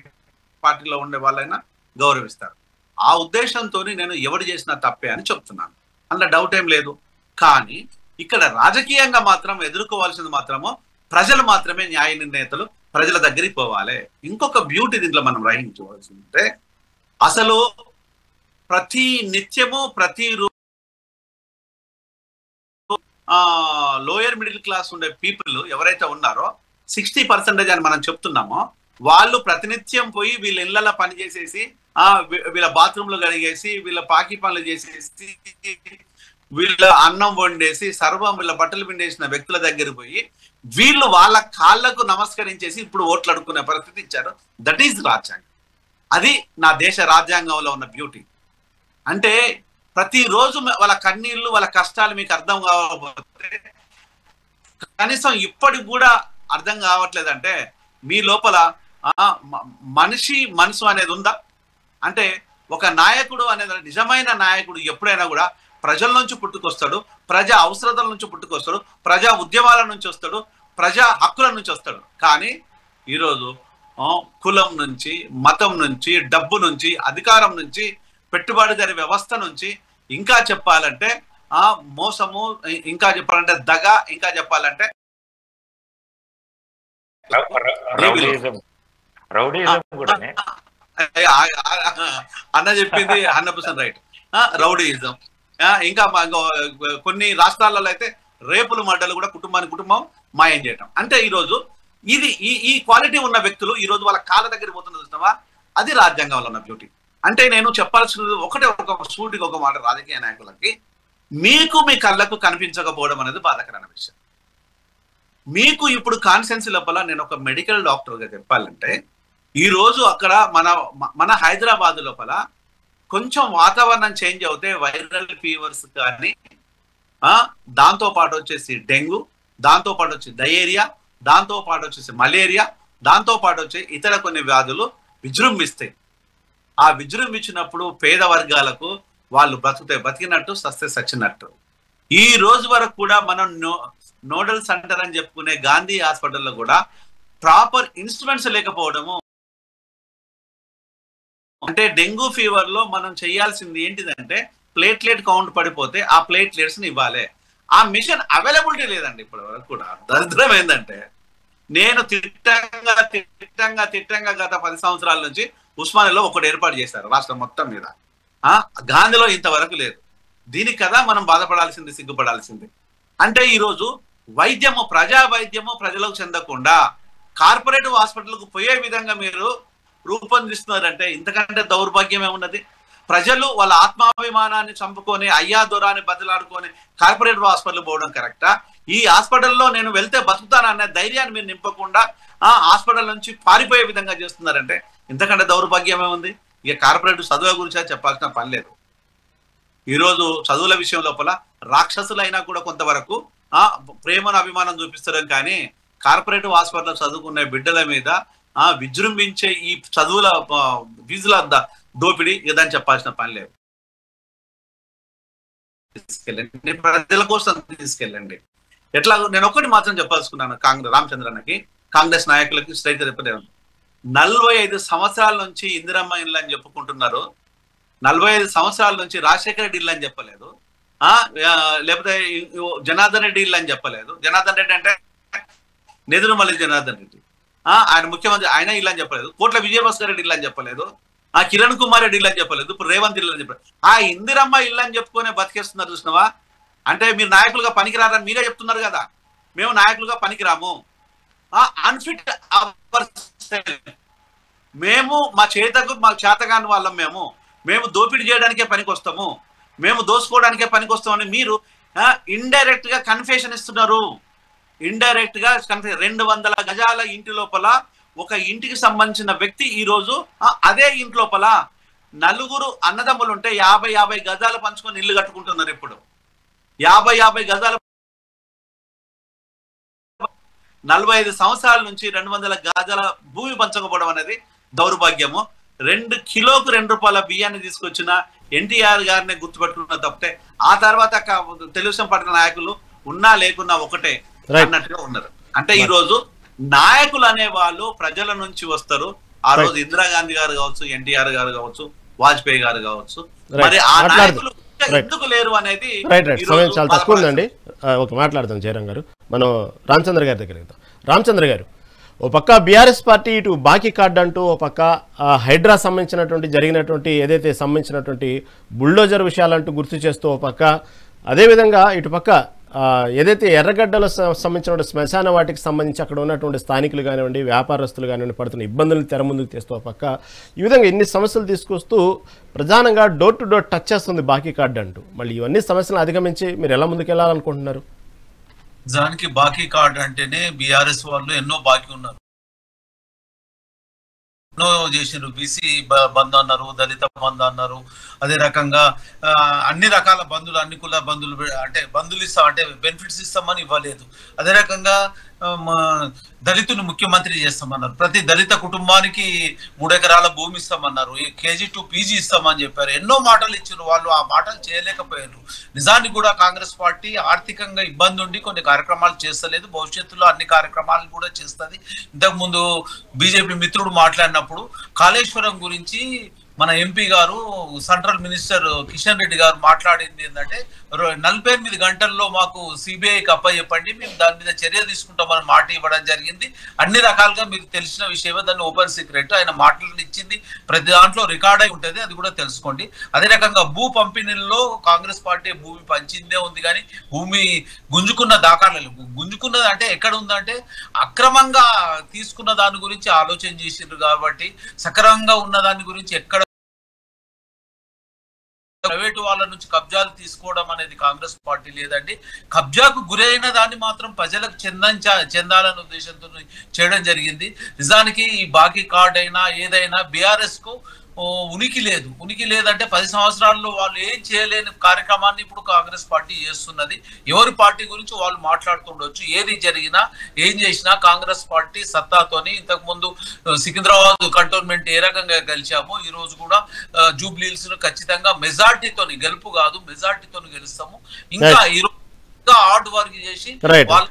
పార్టీలో ఉండే వాళ్ళైనా గౌరవిస్తారు. ఆ ఉద్దేశంతో నేను ఎవరు చేసినా తప్పే అని చెప్తున్నాను, అందులో డౌట్ ఏం లేదు. కానీ ఇక్కడ రాజకీయంగా మాత్రం ఎదుర్కోవాల్సింది మాత్రము ప్రజలు మాత్రమే, న్యాయ నిర్ణేతలు ప్రజల దగ్గరికి పోవాలి. ఇంకొక బ్యూటీ దీంట్లో మనం గ్రహించవలసిందంటే, అసలు ప్రతి నిత్యము ప్రతి లోయర్ మిడిల్ క్లాస్ ఉండే పీపుల్ ఎవరైతే ఉన్నారో 60% అని మనం చెప్తున్నామో, వాళ్ళు ప్రతినిత్యం పోయి వీళ్ళ ఇళ్లలో పని చేసేసి, వీళ్ళ బాత్రూంలు కడిగేసి, వీళ్ళ పాకి పనులు చేసేసి, వీళ్ళ అన్నం వండేసి, సర్వం వీళ్ళ బట్టలు పిండేసిన వ్యక్తుల దగ్గర పోయి వీళ్ళు వాళ్ళ కాళ్లకు నమస్కరించేసి ఇప్పుడు ఓట్లు అడుక్కునే పరిస్థితి ఇచ్చారు. దట్ ఈజ్ రాజ్యాంగం. అది నా దేశ రాజ్యాంగంలో ఉన్న బ్యూటీ. అంటే ప్రతిరోజు వాళ్ళ కన్నీళ్లు, వాళ్ళ కష్టాలు మీకు అర్థం కాకపోతే, కనీసం ఇప్పటికి కూడా అర్థం కావట్లేదంటే మీ లోపల మనసు అనేది ఉందా? అంటే ఒక నాయకుడు అనేది, నిజమైన నాయకుడు ఎప్పుడైనా కూడా ప్రజల నుంచి పుట్టుకొస్తాడు, ప్రజా అవసరతల నుంచి పుట్టుకొస్తాడు, ప్రజా ఉద్యమాల నుంచి వస్తాడు, ప్రజా హక్కుల నుంచి వస్తాడు. కానీ ఈరోజు కులం నుంచి, మతం నుంచి, డబ్బు నుంచి, అధికారం నుంచి, పెట్టుబడిదారి వ్యవస్థ నుంచి, ఇంకా చెప్పాలంటే మోసము, ఇంకా చెప్పాలంటే దగ, ఇంకా చెప్పాలంటే అన్న చెప్పింది 100% రైట్. రౌడీయిజం, ఇంకా కొన్ని రాష్ట్రాలలో అయితే రేపులు మడ్డలు కూడా కుటుంబం మాయం చేయటం. అంటే ఈరోజు ఇది ఈ క్వాలిటీ ఉన్న వ్యక్తులు ఈరోజు వాళ్ళ కాళ్ళ దగ్గర పోతున్న చూస్తావా, అది రాజ్యాంగంలో ఉన్న బ్యూటీ. అంటే నేను చెప్పాల్సినది ఒక సూటికి ఒక మాట రాజకీయ నాయకులకి, మీకు మీ కళ్ళకు కనిపించకపోవడం అనేది బాధాకరమైన విషయం. మీకు ఇప్పుడు కాన్సెన్సీ లోపల నేను ఒక మెడికల్ డాక్టర్గా చెప్పాలంటే ఈ రోజు అక్కడ మన హైదరాబాద్ లోపల కొంచెం వాతావరణం చేంజ్ అవుతే వైరల్ ఫీవర్స్ కానీ దాంతో పాటు వచ్చేసి డెంగ్యూ, దాంతో పాటు వచ్చి డయేరియా, దాంతో పాటు వచ్చేసి మలేరియా, దాంతో పాటు వచ్చి ఇతర కొన్ని వ్యాధులు విజృంభిస్తాయి. ఆ విజృంభించినప్పుడు పేద వర్గాలకు వాళ్ళు బతికినట్టు సస్తే సచ్చినట్టు. ఈ రోజు వరకు కూడా మనం నోడల్ సెంటర్ అని చెప్పుకునే గాంధీ హాస్పిటల్లో కూడా ప్రాపర్ ఇన్స్ట్రుమెంట్స్ లేకపోవడము. అంటే డెంగ్యూ ఫీవర్ లో మనం చేయాల్సింది ఏంటిదంటే ప్లేట్లెట్ కౌంట్ పడిపోతే ఆ ప్లేట్లెట్స్ ని ఇవ్వాలి. ఆ మిషన్ అవైలబిలిటీ లేదండి ఇప్పటి వరకు కూడా. దరిద్రం ఏంటంటే నేను తిట్టంగా గత 10 సంవత్సరాల నుంచి ఉస్మానియాలో ఒకటి ఏర్పాటు చేశారు రాష్ట్రం మొత్తం మీద. గాంధీలో ఇంతవరకు లేదు. దీనికి కదా మనం బాధపడాల్సింది, సిగ్గుపడాల్సింది. అంటే ఈరోజు వైద్యము, ప్రజా వైద్యము ప్రజలకు చెందకుండా కార్పొరేట్ హాస్పిటల్కు పోయే విధంగా మీరు రూపొందిస్తున్నారంటే ఇంతకంటే దౌర్భాగ్యం ఏమున్నది? ప్రజలు వాళ్ళ ఆత్మాభిమానాన్ని చంపుకొని అయ్యా దొరాన్ని బతిలాడుకొని కార్పొరేట్ హాస్పిటల్ పోవడం కరెక్టా? ఈ హాస్పిటల్లో నేను వెళ్తే బతుకుతాననే ధైర్యాన్ని మీరు నింపకుండా హాస్పిటల్ నుంచి పారిపోయే విధంగా చేస్తున్నారంటే ఇంతకంటే దౌర్భాగ్యం ఏముంది? ఇక కార్పొరేట్ చదువుల గురించి చెప్పాల్సిన పని లేదు. ఈరోజు చదువుల విషయం లోపల రాక్షసులైనా కూడా కొంతవరకు ప్రేమను అభిమానం చూపిస్తారు, కానీ కార్పొరేట్ హాస్పిటల్ చదువుకునే బిడ్డల మీద విజృంభించే ఈ చదువుల ఫీజుల దోపిడీ ఇదని చెప్పాల్సిన పని లేదు. తీసుకెళ్ళండి, ప్రజల కోసం తీసుకెళ్ళండి. ఎట్లా నేను ఒకటి మాత్రం చెప్పాల్సుకున్నాను రామచంద్రన్నకి, కాంగ్రెస్ నాయకులకి స్ట్రైట్ చెప్పలేదు. 45 సంవత్సరాల నుంచి ఇందిరమ్మ ఇల్లు అని చెప్పుకుంటున్నారు. 45 సంవత్సరాల నుంచి రాజశేఖర రెడ్డి ఇల్లు అని చెప్పలేదు, లేకపోతే జనార్దన్ రెడ్డి ఇల్లు అని చెప్పలేదు. జనార్దన్ రెడ్డి అంటే నెదురుమల్లి జనార్దన్ రెడ్డి, ఆయన ముఖ్యమంత్రి, ఆయన ఇల్లు అని చెప్పలేదు. కోట్ల విజయభాస్కర్ రెడ్డి ఇల్లు అని చెప్పలేదు, కిరణ్ కుమార్ రెడ్డి ఇల్లు అని చెప్పలేదు, ఇప్పుడు రేవంత్ ఇల్లు అని చెప్పలేదు. ఇందిరమ్మ ఇల్లు అని చెప్పుకొని బతికేస్తున్నారు చూసినవా? అంటే మీరు నాయకులుగా పనికిరారని మీరే చెప్తున్నారు కదా. మేము నాయకులుగా పనికిరాము, అన్ఫిట్ అవర్ సెల్ఫ్, మేము మా చేతగాని వాళ్ళం, మేము దోపిడీ చేయడానికే పనికి వస్తాము, మేము దోసుకోవడానికే పనికి వస్తామని మీరు ఇండైరెక్ట్ గా కన్ఫెషన్ ఇస్తున్నారు. ఇండైరెక్ట్ గా 200 గజాల ఇంటి లోపల ఒక ఇంటికి సంబంధించిన వ్యక్తి ఈ రోజు అదే ఇంటి లోపల 4 అన్నదమ్ములు ఉంటే 50 గజాలు పంచుకొని ఇల్లు కట్టుకుంటున్నారు. ఇప్పుడు 50 గజాలు 45 సంవత్సరాల నుంచి 200 గజాల భూమి పంచకపోవడం అనేది దౌర్భాగ్యము. 2 కిలోకు 2 రూపాయల బియ్యాన్ని తీసుకొచ్చిన ఎన్టీఆర్ గారిని గుర్తుపెట్టుకున్న తప్పితే ఆ తర్వాత తెలుగుదేశం పార్టీ నాయకులు ఉన్నా లేకున్నా ఒకటే అన్నట్టుగా ఉన్నారు. అంటే ఈ రోజు నాయకులు అనే వాళ్ళు ప్రజల నుంచి వస్తారు. ఆ రోజు ఇందిరాగాంధీ గారు కావచ్చు, ఎన్టీఆర్ గారు కావచ్చు, వాజ్పేయి గారు కావచ్చు, మరి ఆ నాయకులు ఎందుకు లేరు అనేది చాలా తక్కువ ఉందండి. ఓకే, మాట్లాడదాం జయరాం గారు. మనం రామచంద్ర గారి దగ్గర వెళ్తాం. రామచంద్ర గారు, ఓ పక్క బీఆర్ఎస్ పార్టీ ఇటు బాకీ కార్డు అంటూ, ఓ పక్క హైడ్రా సంబంధించినటువంటి జరిగినటువంటి ఏదైతే సంబంధించినటువంటి బుల్డోజర్ విషయాలంటూ గుర్తు చేస్తూ, ఓ పక్క అదేవిధంగా ఇటు పక్క ఏదైతే ఎర్రగడ్డలో సంబంధించిన శ్మశాన వాటికి సంబంధించి అక్కడ ఉన్నటువంటి స్థానికులు కానివ్వండి, వ్యాపారస్తులు కానివ్వండి పడుతున్న ఇబ్బందులను తెర ముందుకు తెస్తూ పక్క ఈ విధంగా ఇన్ని సమస్యలు తీసుకొస్తూ ప్రధానంగా డోర్ టు డోర్ టచ్ చేస్తుంది బాకీ కార్డు అంటూ. మళ్ళీ ఇవన్నీ సమస్యలను అధిగమించి మీరు ఎలా ముందుకు వెళ్ళాలనుకుంటున్నారు? దానికి బాకీ కార్డు అంటేనే బీఆర్ఎస్ వాళ్ళు ఎన్నో బాకీ ఉన్నారు, ఎన్నో చేసినారు. బీసీ బంద్ అన్నారు, దళిత బంద్ అన్నారు, అదే రకంగా అన్ని రకాల బంధువులు, అన్ని కుల బంధువులు, అంటే బంధువులు ఇస్తాం అంటే బెనిఫిట్స్ ఇస్తామని ఇవ్వలేదు. అదే రకంగా దళితుని ముఖ్యమంత్రి చేస్తామన్నారు, ప్రతి దళిత కుటుంబానికి 3 ఎకరాల భూమి ఇస్తామన్నారు, KG to PG ఇస్తామని చెప్పారు. ఎన్నో మాటలు ఇచ్చారు, వాళ్ళు ఆ మాటలు చేయలేకపోయారు. నిజానికి కూడా కాంగ్రెస్ పార్టీ ఆర్థికంగా ఇబ్బంది ఉండి కొన్ని కార్యక్రమాలు చేస్తలేదు, భవిష్యత్తులో అన్ని కార్యక్రమాలు కూడా చేస్తుంది. ఇంతకుముందు బీజేపీ మిత్రుడు మాట్లాడినప్పుడు కాళేశ్వరం గురించి మన ఎంపీ గారు, సెంట్రల్ మినిస్టర్ కిషన్ రెడ్డి గారు మాట్లాడింది ఏంటంటే 48 గంటల్లో మాకు సిబిఐకి అప్పచెప్పండి, మేము దాని మీద చర్య తీసుకుంటామని మాట ఇవ్వడం జరిగింది. అన్ని రకాలుగా మీకు తెలిసిన విషయమే, దాన్ని ఓపెన్ సీక్రెట్. ఆయన మాటలు ఇచ్చింది ప్రతి దాంట్లో రికార్డ్ అయి ఉంటుంది, అది కూడా తెలుసుకోండి. అదే రకంగా భూ పంపిణీల్లో కాంగ్రెస్ పార్టీ భూమి పంచిందే ఉంది, కానీ భూమి గుంజుకున్న దాఖలాలు, గుంజుకున్నది అంటే ఎక్కడ ఉందంటే అక్రమంగా తీసుకున్న దాని గురించి ఆలోచన చేసిండ్రు, కాబట్టి సక్రమంగా ఉన్న దాని గురించి ఎక్కడ ప్రైవేటు వాళ్ళ నుంచి కబ్జాలు తీసుకోవడం అనేది కాంగ్రెస్ పార్టీ లేదండి. కబ్జాకు గురైన దాన్ని మాత్రం ప్రజలకు చెందాలనే ఉద్దేశంతో చేయడం జరిగింది. నిజానికి ఈ బాకీ కార్డ్ అయినా ఏదైనా బీఆర్ఎస్ కు ఉనికి లేదంటే 10 సంవత్సరాల్లో వాళ్ళు ఏం చేయలేని కార్యక్రమాన్ని ఇప్పుడు కాంగ్రెస్ పార్టీ చేస్తున్నది. ఎవరి పార్టీ గురించి వాళ్ళు మాట్లాడుతుండొచ్చు. ఏది జరిగినా ఏం చేసినా కాంగ్రెస్ పార్టీ సత్తాతోని ఇంతకు ముందు సికింద్రాబాద్ కంటోన్మెంట్ ఏ రకంగా గెలిచామో ఈ రోజు కూడా జూబ్లీ హిల్స్ ను ఖచ్చితంగా మెజార్టీతోని, గెలుపు కాదు మెజార్టీతోని గెలుస్తాము. ఇంకా ఈ రోజు హార్డ్ వర్క్ చేసి వాళ్ళ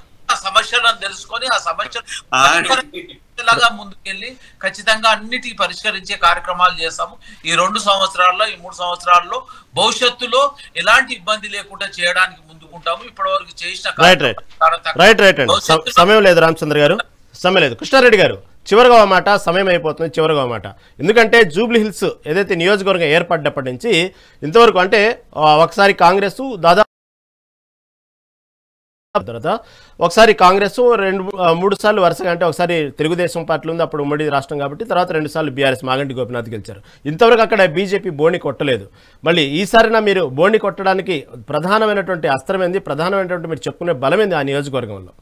సమస్యలను తెలుసుకొని ఆ సమస్యలాగా ముందుకెళ్ళి ఖచ్చితంగా అన్నిటికీ పరిష్కరించే కార్యక్రమాలు చేస్తాము. ఈ 2 సంవత్సరాల్లో, ఈ 3 సంవత్సరాల్లో భవిష్యత్తులో ఎలాంటి ఇబ్బంది లేకుండా చేయడానికి ముందుకుంటాము. ఇప్పటి వరకు చేసిన సమయం లేదు రామచంద్ర గారు, సమయం లేదు. కృష్ణారెడ్డి గారు, చివరిగా మాట, సమయం అయిపోతుంది, చివరిగా మాట. ఎందుకంటే జూబ్లీ హిల్స్ ఏదైతే నియోజకవర్గం ఏర్పడ్డప్పటి నుంచి ఇంతవరకు అంటే ఒకసారి కాంగ్రెస్ దాదాపు తర్వాత ఒకసారి కాంగ్రెస్ 2-3 సార్లు వరుసగా, అంటే ఒకసారి తెలుగుదేశం పార్టీ ఉంది, అప్పుడు ఉమ్మడి రాష్ట్రం కాబట్టి, తర్వాత 2 సార్లు బీఆర్ఎస్ మాగంటి గోపినాథ్ గెలిచారు. ఇంతవరకు అక్కడ బీజేపీ బోణి కొట్టలేదు. మళ్ళీ ఈసారినా మీరు బోణి కొట్టడానికి ప్రధానమైనటువంటి అస్త్రం ఏంది, ప్రధానమైనటువంటి మీరు చెప్పుకునే బలం ఏంది ఆ నియోజకవర్గంలో?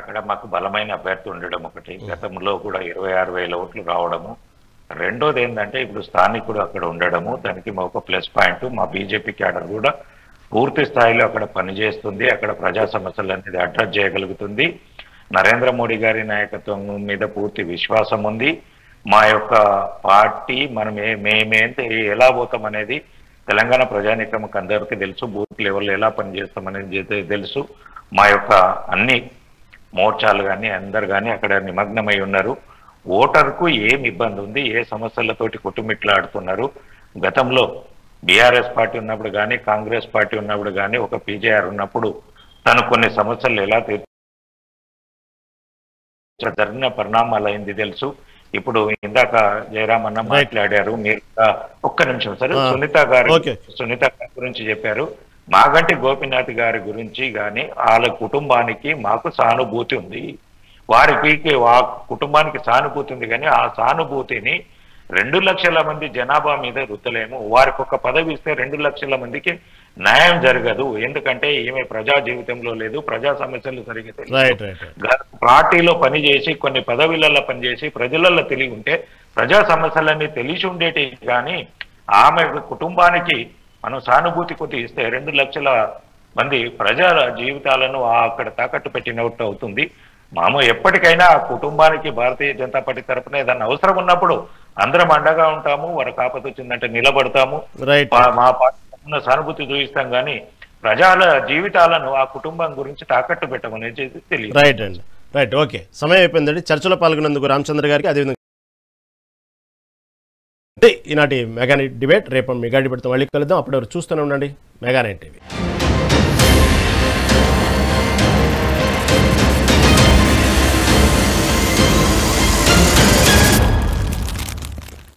అక్కడ మాకు బలమైన అభ్యర్థి ఉండడం ఒకటి, గతంలో కూడా 26,000 ఓట్లు రావడము. రెండోది ఏంటంటే ఇప్పుడు స్థానికుడు అక్కడ ఉండడము, దానికి ఒక ప్లస్ పాయింట్. మా బీజేపీ క్యాడర్ కూడా పూర్తి స్థాయిలో అక్కడ పనిచేస్తుంది, అక్కడ ప్రజా సమస్యలు అనేది అడ్రస్ చేయగలుగుతుంది. నరేంద్ర మోడీ గారి నాయకత్వం మీద పూర్తి విశ్వాసం ఉంది. మా యొక్క పార్టీ మేమేంత ఎలా పోతాం అనేది తెలంగాణ ప్రజానీకమకు అందరికీ తెలుసు. బూత్ లెవెల్లో ఎలా పనిచేస్తామనేది తెలుసు. మా యొక్క అన్ని మోర్చాలు కానీ అందరు కానీ అక్కడ నిమగ్నమై ఉన్నారు. ఓటర్కు ఏం ఇబ్బంది ఉంది, ఏ సమస్యలతోటి కొట్టుమిట్లాడుతున్నారు. గతంలో బీఆర్ఎస్ పార్టీ ఉన్నప్పుడు కానీ, కాంగ్రెస్ పార్టీ ఉన్నప్పుడు కానీ, ఒక పీజేఆర్ ఉన్నప్పుడు తను కొన్ని సమస్యలు ఎలా జరిగిన పరిణామాలు అయింది తెలుసు. ఇప్పుడు ఇందాక జయరామ్ అన్న మాట్లాడారు, మీరు ఒక్క నిమిషం సరే, సునీత గారి గురించి చెప్పారు. మాగంటి గోపినాథ్ గారి గురించి కానీ వాళ్ళ కుటుంబానికి మాకు సానుభూతి ఉంది. వారికి ఆ కుటుంబానికి సానుభూతి ఉంది, కానీ ఆ సానుభూతిని 2 లక్షల మంది జనాభా మీద రుద్దలేము. వారికి ఒక పదవి ఇస్తే 2 లక్షల మందికి న్యాయం జరగదు. ఎందుకంటే ఈమె ప్రజా జీవితంలో లేదు, ప్రజా సమస్యలు సరిగ్గా పార్టీలో పనిచేసి కొన్ని పదవులలో పనిచేసి ప్రజలలో తెలివి ఉంటే ప్రజా సమస్యలన్నీ తెలిసి ఉండేటి. కానీ ఆమె కుటుంబానికి మనం సానుభూతి కొద్ది ఇస్తే 2 లక్షల మంది ప్రజా జీవితాలను అక్కడ తాకట్టు పెట్టినట్టు అవుతుంది. మాము ఎప్పటికైనా ఆ కుటుంబానికి భారతీయ జనతా పార్టీ తరఫున ఏదన్నా అవసరం ఉన్నప్పుడు అందరం అండగా ఉంటాము. వారికి ఆపద వచ్చిందంటే నిలబడతాము, మా పార్టీ సానుభూతి చూపిస్తాం. కానీ ప్రజల జీవితాలను ఆ కుటుంబం గురించి తాకట్టు పెట్టమనేది తెలియదు. రైట్ అండి, రైట్, ఓకే. సమయం అయిపోయిందండి. చర్చలో పాల్గొన్నందుకు రామచంద్ర గారికి, అదేవిధంగా ఈనాటి మెగా నైట్ డిబేట్. రేపు మెగా డిబేట్తో మళ్ళీ కలుద్దాం. అప్పటి వరకు చూస్తూనే ఉండండి మెగా నైట్ టీవీ.